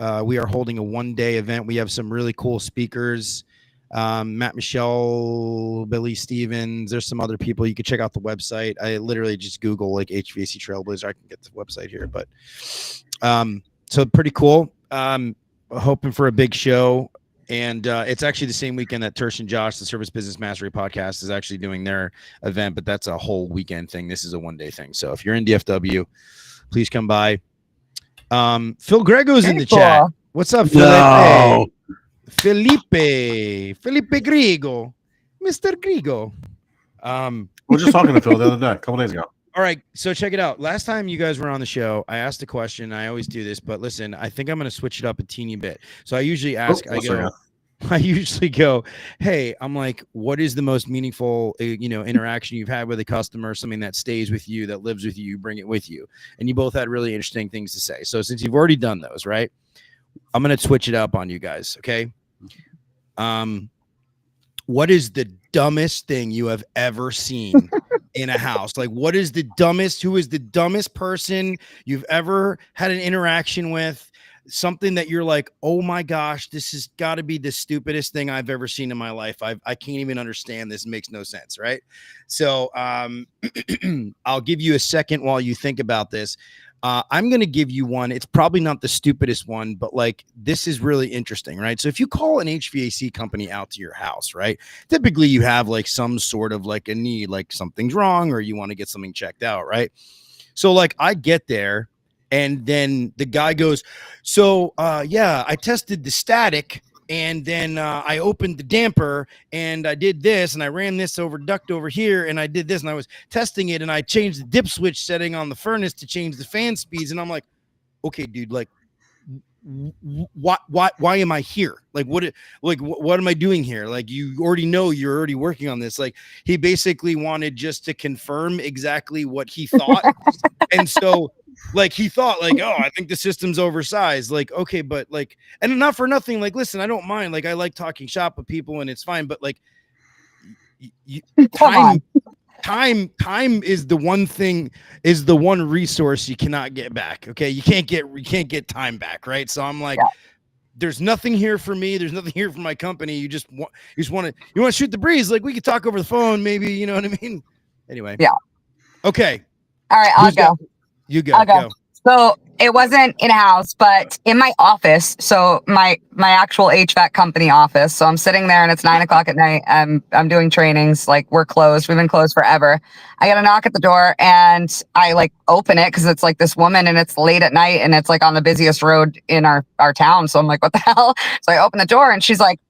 holding a 1-day event. We have some really cool speakers. Matt Michelle, Billy Stevens. There's some other people. You can check out the website. I literally just Google like HVAC Trailblazer. I can get the website here, but so pretty cool. Hoping for a big show. And it's actually the same weekend that Tersh and Josh, the Service Business Mastery podcast, is actually doing their event, but that's a whole weekend thing. This is a 1-day thing. So if you're in DFW, please come by. Phil Grego's in the chat. What's up, Phil? No. Felipe Grigo, Mr. Grigo. We were just talking to Phil the other day, a couple days ago. All right, so check it out. Last time you guys were on the show, I asked a question. I always do this, but listen, I think I'm going to switch it up a teeny bit. So I usually ask, I usually go, hey, I'm like, what is the most meaningful, interaction you've had with a customer, something that stays with you, that lives with you, bring it with you. And you both had really interesting things to say. So since you've already done those, right, I'm going to switch it up on you guys. Okay. What is the dumbest thing you have ever seen in a house? Like, what is the dumbest? Who is the dumbest person you've ever had an interaction with? Something that you're like, oh my gosh, this has got to be the stupidest thing I've ever seen in my life. I can't even understand this. It makes no sense, right? So I'll give you a second while you think about this. I'm going to give you one. It's probably not the stupidest one, but like, this is really interesting, right? So if you call an HVAC company out to your house, right, typically you have like some sort of like a need, like something's wrong or you want to get something checked out, right? So like I get there and then the guy goes, so yeah, I tested the static and then I opened the damper and I did this and I ran this over duct over here and I did this and I was testing it and I changed the dip switch setting on the furnace to change the fan speeds. And I'm like, okay, dude, like, why am I here? Like, what am I doing here? Like, you already know you're already working on this. Like, he basically wanted just to confirm exactly what he thought. And so Like he thought like, oh, I think the system's oversized. Like, okay, but like, and not for nothing. Like, listen, I don't mind. Like, I like talking shop with people, and it's fine. But like, time is the one thing, is the one resource you cannot get back. Okay, you can't get time back, right? So I'm like, there's nothing here for me. There's nothing here for my company. You want to shoot the breeze. Like we could talk over the phone, maybe. You know what I mean? Anyway. Yeah. Okay. All right, I'll go. You go. I'll go. So it wasn't in a house, but in my office. So my actual HVAC company office. So I'm sitting there and it's 9:00 at night. I'm doing trainings. Like we're closed. We've been closed forever. I get a knock at the door and I like open it because it's like this woman and it's late at night and it's like on the busiest road in our town. So I'm like, what the hell? So I open the door and she's like,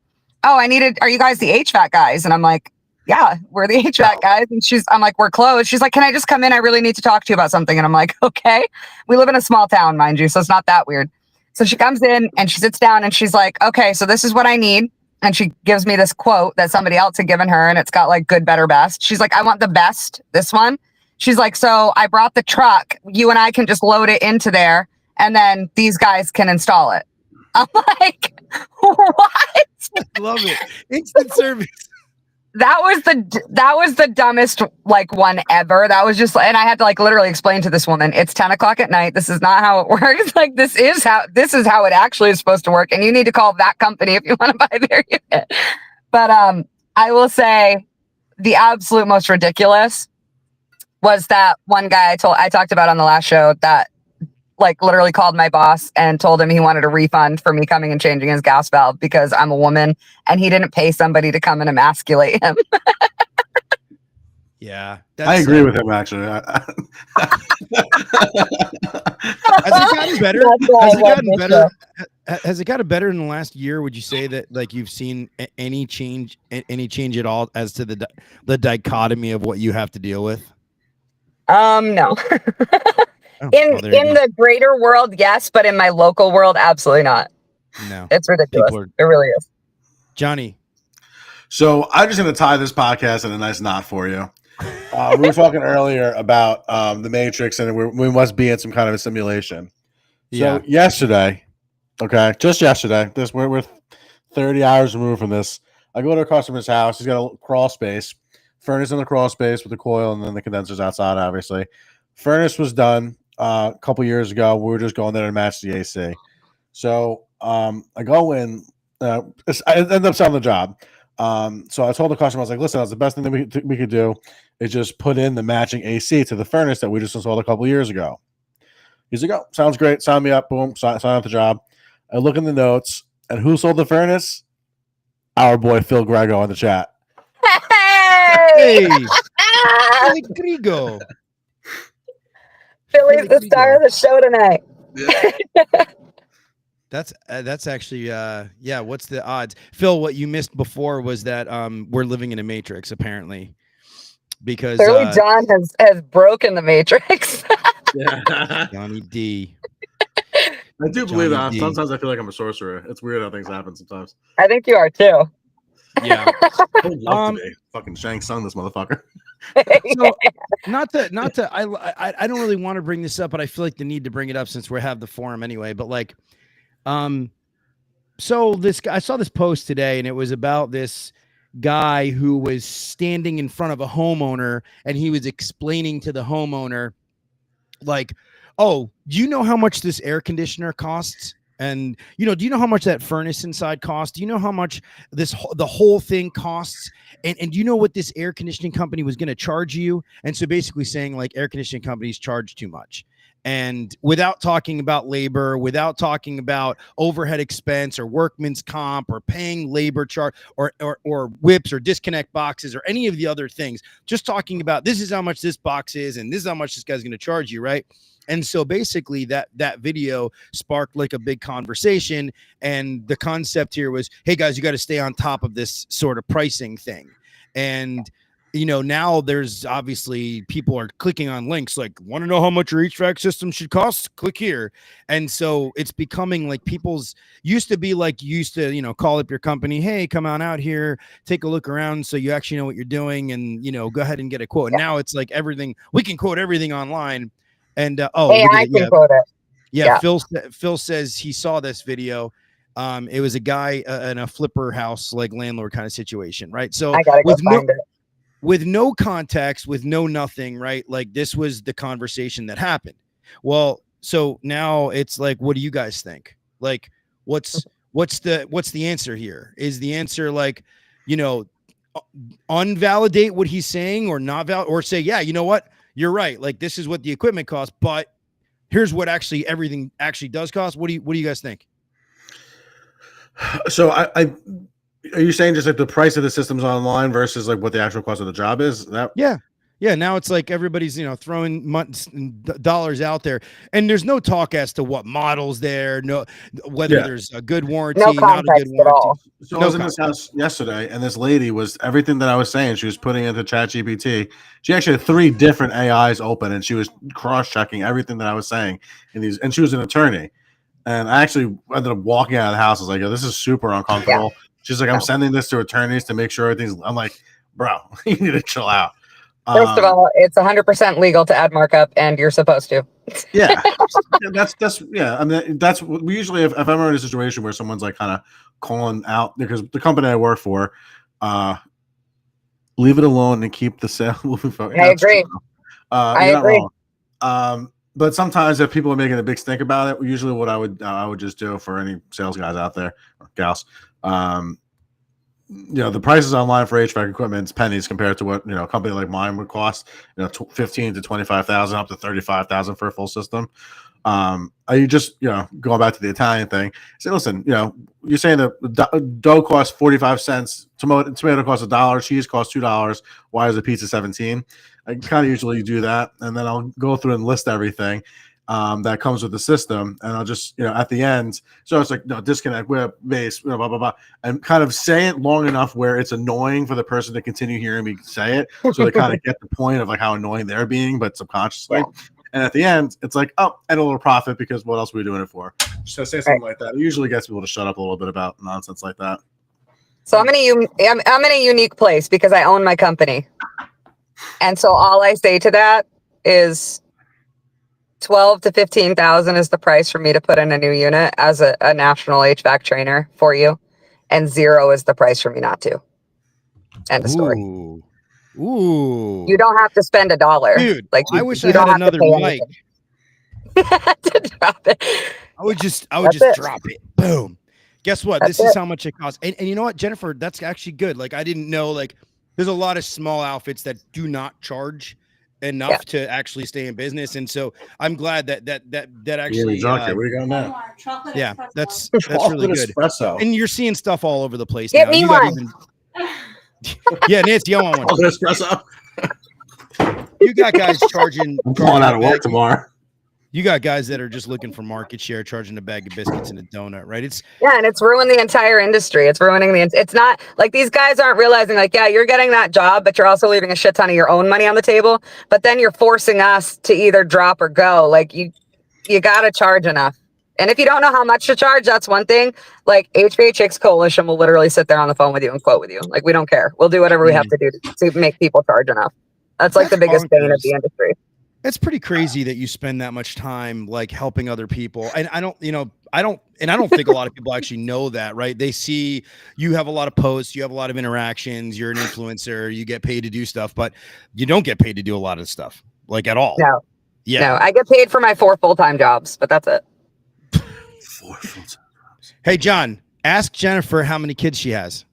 oh, are you guys the HVAC guys? And I'm like, yeah, we're the HVAC guys. And I'm like, we're closed. She's like, can I just come in? I really need to talk to you about something. And I'm like, okay. We live in a small town, mind you, so it's not that weird. So she comes in and she sits down and she's like, okay, so this is what I need. And she gives me this quote that somebody else had given her. And it's got like good, better, best. She's like, I want the best, this one. She's like, so I brought the truck. You and I can just load it into there. And then these guys can install it. I'm like, what? Love it. Instant service. That was the dumbest like one ever. That was just, and I had to like literally explain to this woman, it's 10:00 at night. This is not how it works. Like this is how it actually is supposed to work. And you need to call that company if you want to buy their unit. But I will say the absolute most ridiculous was that one guy I talked about on the last show that like literally called my boss and told him he wanted a refund for me coming and changing his gas valve because I'm a woman and he didn't pay somebody to come and emasculate him. Yeah. I agree with him actually. Has it gotten better? Has it gotten better in the last year? Would you say that like you've seen any change at all as to the dichotomy of what you have to deal with? No. In the greater world, yes, but in my local world, absolutely not. No, it's ridiculous. It really is. Johnny. So I'm just going to tie this podcast in a nice knot for you. We were talking earlier about the Matrix, and we must be in some kind of a simulation. So yesterday, just yesterday, we're 30 hours removed from this. I go to a customer's house. He's got a crawl space, furnace in the crawl space with the coil, and then the condensers outside. Obviously, furnace was done a couple years ago. We were just going there to match the AC. So I go in. I ended up selling the job. So I told the customer, I was like, listen, that's the best thing that we could do is just put in the matching AC to the furnace that we just installed a couple years ago. He's like, oh, sounds great. Sign me up. Boom. Sign up the job. I look in the notes, and who sold the furnace? Our boy Phil Grego in the chat. Hey, Philly Grego. Philly's the star of the show tonight. Yeah. That's actually what's the odds? Phil, what you missed before was that we're living in a matrix apparently. Because clearly John has broken the matrix. Yeah. Johnny D. I do believe that. Sometimes I feel like I'm a sorcerer. It's weird how things happen sometimes. I think you are too. Yeah. I would love to be. Fucking Shang Tsung this motherfucker. So, not to I don't really want to bring this up, but I feel like the need to bring it up since we have the forum anyway. But like so this guy, I saw this post today and it was about this guy who was standing in front of a homeowner and he was explaining to the homeowner like, oh, do you know how much this air conditioner costs? And, do you know how much that furnace inside costs? Do you know how much the whole thing costs? And do you know what this air conditioning company was going to charge you? And so basically saying like air conditioning companies charge too much. And without talking about labor, without talking about overhead expense or workman's comp or paying labor charge or whips or disconnect boxes or any of the other things, just talking about this is how much this box is and this is how much this guy's going to charge you, right? And so basically that video sparked like a big conversation. And the concept here was, hey guys, you got to stay on top of this sort of pricing thing. And now there's obviously people are clicking on links like, want to know how much your HVAC system should cost? Click here. And so it's becoming like used to call up your company. Hey, come on out here, take a look around so you actually know what you're doing and, go ahead and get a quote. Yeah. Now it's like everything, we can quote everything online. And Hey, look I at it. can quote it. Yeah. Yeah. Phil says he saw this video. It was a guy in a flipper house, like landlord kind of situation, right? So I gotta go find it. with no context, with no nothing, right? Like this was the conversation that happened. Well, so now it's like, what do you guys think? Like, what's the answer here? Is the answer like, unvalidate what he's saying or not or say, yeah, you know what? You're right. Like this is what the equipment costs, but here's what everything actually does cost. What do you guys think? So I are you saying just like the price of the systems online versus like what the actual cost of the job is? Yeah. Now it's like everybody's throwing dollars out there, and there's no talk as to what models there, whether there's a good warranty, No not a good context at warranty. all. So I was in this house yesterday, and this lady was everything that I was saying. She was putting into ChatGPT. She actually had 3 different AIs open, and she was cross-checking everything that I was saying in these. And she was an attorney, and I actually ended up walking out of the house. I was like, "Oh, this is super uncomfortable." Yeah. She's like, "I'm sending this to attorneys to make sure everything's." I'm like, "Bro, you need to chill out." First of all, it's 100% legal to add markup, and you're supposed to. Yeah, that's yeah. I mean, that's we usually if I'm in a situation where someone's like kind of calling out because the company I work for, leave it alone and keep the sale moving forward. I agree. You're not wrong. But sometimes if people are making a big stink about it, usually what I would just do for any sales guys out there or gals, the prices online for HVAC equipment is pennies compared to what a company like mine would cost. 15 to 25,000 up to 35,000 for a full system. You just going back to the Italian thing. Say, listen, you're saying that dough costs 45 cents, tomato costs $1, cheese costs $2. Why is a pizza 17? I kind of usually do that, and then I'll go through and list everything that comes with the system, and I'll just at the end. So it's like disconnect, whip, base, blah blah blah, and kind of say it long enough where it's annoying for the person to continue hearing me say it, so they kind of get the point of like how annoying they're being, but subconsciously. Yeah. And at the end, it's like, and a little profit because what else are we doing it for? So say something like that. It usually gets people to shut up a little bit about nonsense like that. So I'm in a unique place because I own my company, and so all I say to that is 12 to 15,000 is the price for me to put in a new unit as a national HVAC trainer for you, and 0 is the price for me not to. End of story. Ooh. You don't have to spend $1. Dude, like I wish I had another mic. To drop it. I would just drop it. Boom. Guess what? This is how much it costs. And you know what, Jennifer, that's actually good. Like I didn't know, like there's a lot of small outfits that do not charge enough to actually stay in business. And so I'm glad that actually what do you got now? Yeah, that's really good. Espresso. And you're seeing stuff all over the place Get now. me one. Yeah, Nancy, I want one. Espresso. You got guys charging. I'm pulling out of work tomorrow. You got guys that are just looking for market share, charging a bag of biscuits and a donut, right? And it's ruined the entire industry. It's ruining it's not like these guys aren't realizing like, yeah, you're getting that job, but you're also leaving a shit ton of your own money on the table. But then you're forcing us to either drop or go. Like you got to charge enough. And if you don't know how much to charge, that's one thing. Like HVAChicks Coalition will literally sit there on the phone with you and quote with you. Like we don't care. We'll do whatever we have to do to make people charge enough. That's like the biggest bane of the industry. It's pretty crazy that you spend that much time like helping other people. And I don't think a lot of people actually know that, right? They see you have a lot of posts, you have a lot of interactions, you're an influencer, you get paid to do stuff, but you don't get paid to do a lot of stuff, like at all. No. Yeah. No, I get paid for my 4 full-time jobs, but that's it. 4 full-time jobs. Hey, John, ask Jennifer how many kids she has.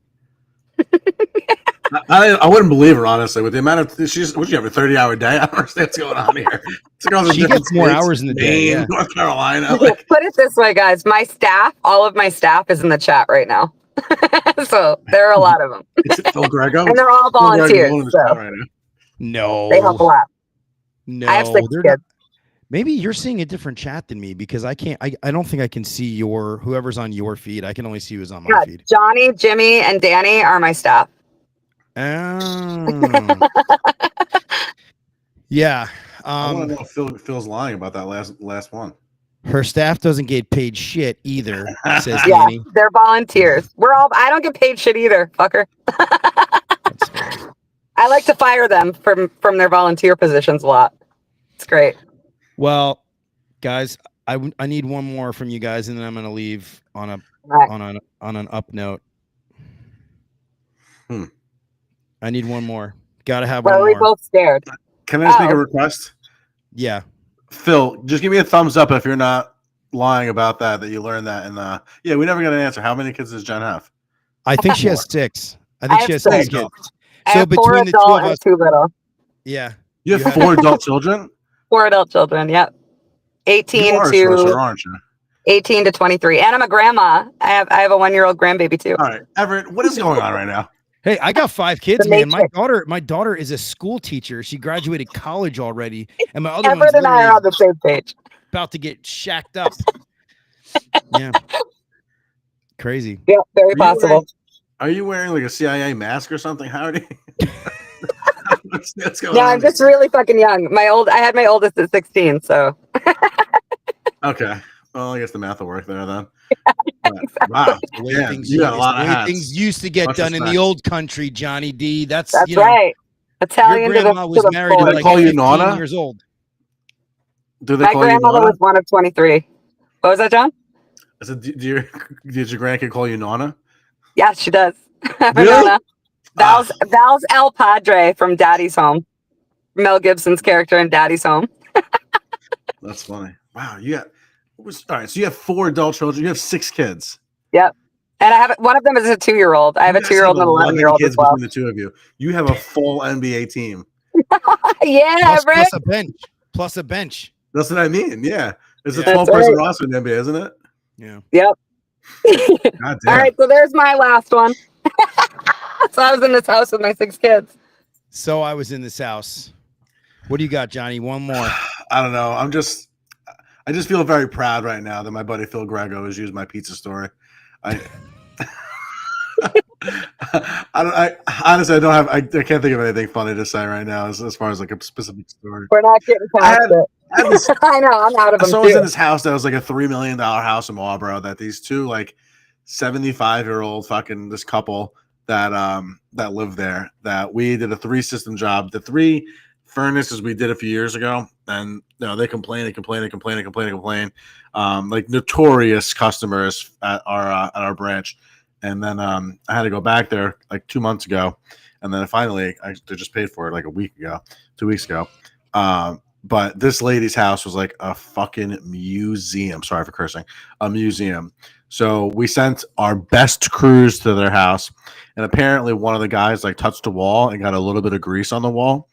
I wouldn't believe her, honestly, with the amount of would you have a 30-hour day? I don't understand what's going on here. She gets more hours in the day. Maine, North Carolina. Put it this way, guys. All of my staff is in the chat right now. So there are a lot of them. Is it Phil Grego? And they're all volunteers. Right no. They help a lot. No. I have 6 kids. Maybe you're seeing a different chat than me because I don't think I can see whoever's on your feed. I can only see who's on my feed. Johnny, Jimmy, and Danny are my staff. Oh. Yeah. I want to know if Phil's lying about that last one. Her staff doesn't get paid shit either, says Yeah, Danny. they're volunteers. I don't get paid shit either, fucker. I like to fire them from their volunteer positions a lot. It's great. Well, guys, I need one more from you guys, and then I'm gonna leave on a Right. on an up note. Hmm. I need one more. Gotta have Well, one we more. both scared. Can I just make a Oh. request? Yeah. Phil, just give me a thumbs up if you're not lying about that you learned that. And yeah, we never got an answer. How many kids does Jen have? I think she has 6. I think I she have has 6 6. kids. I So have 4 between the two adult of and us, 2 little. yeah. You have 4 adult children? 4 adult children. Yep. You 18 are a to sorcerer, aren't you? 18 to 23, and I'm a grandma. I have a 1-year-old grandbaby too. All right, Everett, what is going on right now? Hey, I got 5 kids, The man. Matrix. My daughter is a school teacher. She graduated college already, and my other Everett one's and I are literally on the same page. about to get shacked up. Yeah. Crazy. Yeah, very possible. Are you wearing like a CIA mask or something? Howdy. What's going No, on I'm just really fucking young. I had my oldest at 16, so. Okay. Well, I guess the math will work there then. Wow. The way Yeah, things you got a used- lot the of way hats. things used to get Much done in the respect. old country, Johnny D. That's That's you know, right. Italian your to the, grandma was to the married fullest. at like call you 15 Nonna? years old. Do they My call you grandmother Nana? was one of 23. What was that, John? I said, did your grandkid call you Nana? Yes, she does. Really? Nona. Val's El Padre from Daddy's Home. Mel Gibson's character in Daddy's Home. That's funny. Wow. All right. So you have 4 adult children. You have 6 kids. Yep. And I have one of them is a 2-year-old. I have You a guys 2-year-old and an 11 11-year-old as kids well. between the two of you. You have a full NBA team. Yeah, Plus a bench. Plus a bench. That's what I mean. Yeah. It's a Yeah. 12-person right. roster in the NBA, isn't it? Yeah. Yep. God damn. All right, so there's my last one. So I was in this house with my 6 kids. So I was in this house. What do you got, Johnny? One more. I don't know. I just feel very proud right now that my buddy Phil Grego has used my pizza story. I honestly I can't think of anything funny to say right now as far as like a specific story. We're not getting past it. I know, I'm out of them So I was too. in this house that was like a $3 million house in Marlboro that these two like 75-year-old fucking this couple that lived there, that we did a 3-system job. The 3 furnaces we did a few years ago, and they complain, like notorious customers at our branch. And then I had to go back there like 2 months ago, and then finally they just paid for it like 2 weeks ago. But this lady's house was like a fucking museum. Sorry for cursing. A museum. So we sent our best crews to their house, and apparently one of the guys like touched a wall and got a little bit of grease on the wall,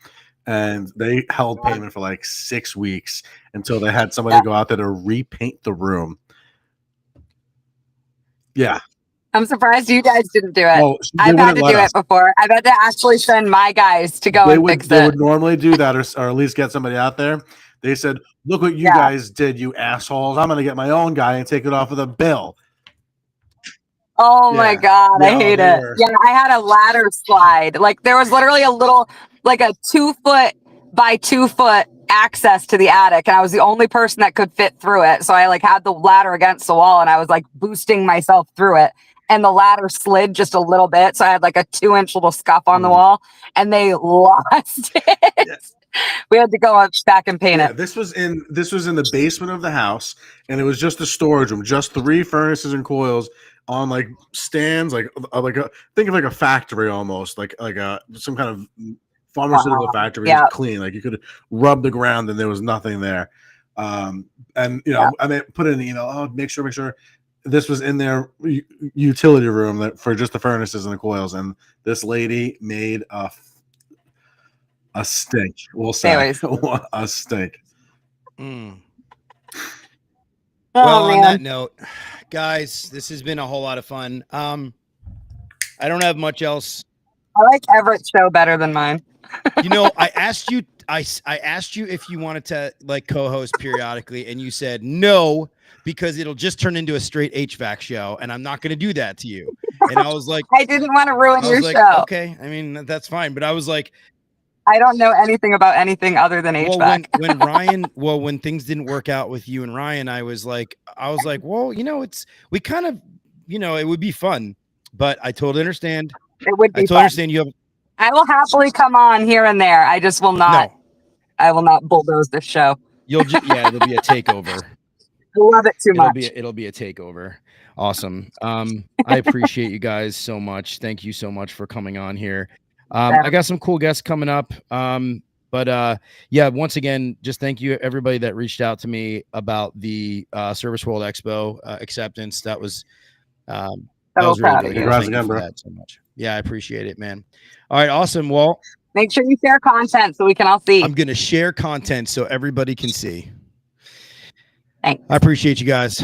and they held payment for like 6 weeks until they had somebody go out there to repaint the room. Yeah. I'm surprised you guys didn't do it. Oh, I've had to do it before. I've had to actually send my guys to go and fix it. They would normally do that, or at least get somebody out there. They said, "Look what you guys did, you assholes! I'm going to get my own guy and take it off of the bill." Oh my God, I hate it. Yeah, I had a ladder slide. Like there was literally a little, like a 2-foot by 2-foot access to the attic, and I was the only person that could fit through it. So I like had the ladder against the wall, and I was like boosting myself through it. And the ladder slid just a little bit, so I had like a 2-inch little scuff on the wall, and they lost it. Yeah. We had to go back and paint it. This was in the basement of the house, and it was just a storage room, just 3 furnaces and coils on like stands, think of like a factory almost, like some kind of pharmaceutical factory. Yeah. Clean, like you could rub the ground and there was nothing there. And I mean, put in an email. Oh, make sure. This was in their utility room for just the furnaces and the coils, and this lady made a stink. We'll say a stink. Mm. Oh, well, man. On that note, guys, this has been a whole lot of fun. I don't have much else. I like Everett's show better than mine. I asked you. I asked you if you wanted to like co-host periodically, and you said no because it'll just turn into a straight HVAC show, and I'm not going to do that to you. And I was like, I didn't want to ruin your show. Okay, I mean that's fine, but I was like, I don't know anything about anything other than HVAC. When things didn't work out with you and Ryan, I was like, well, we kind of, it would be fun, but I totally understand. It would be. I totally understand you have. I will happily come on here and there. I just will not. No. I will not bulldoze this show. It'll be a takeover. I love it too much. It'll be a takeover. Awesome. I appreciate you guys so much. Thank you so much for coming on here. I got some cool guests coming up. But yeah, once again, just thank you everybody that reached out to me about the Service World Expo acceptance. That was really, really good. Congrats Thank you again, for bro. that so much. Yeah, I appreciate it, man. All right, awesome. Well, make sure you share content so we can all see. I'm gonna share content so everybody can see. Thanks. I appreciate you guys.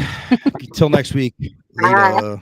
Until next week. Later.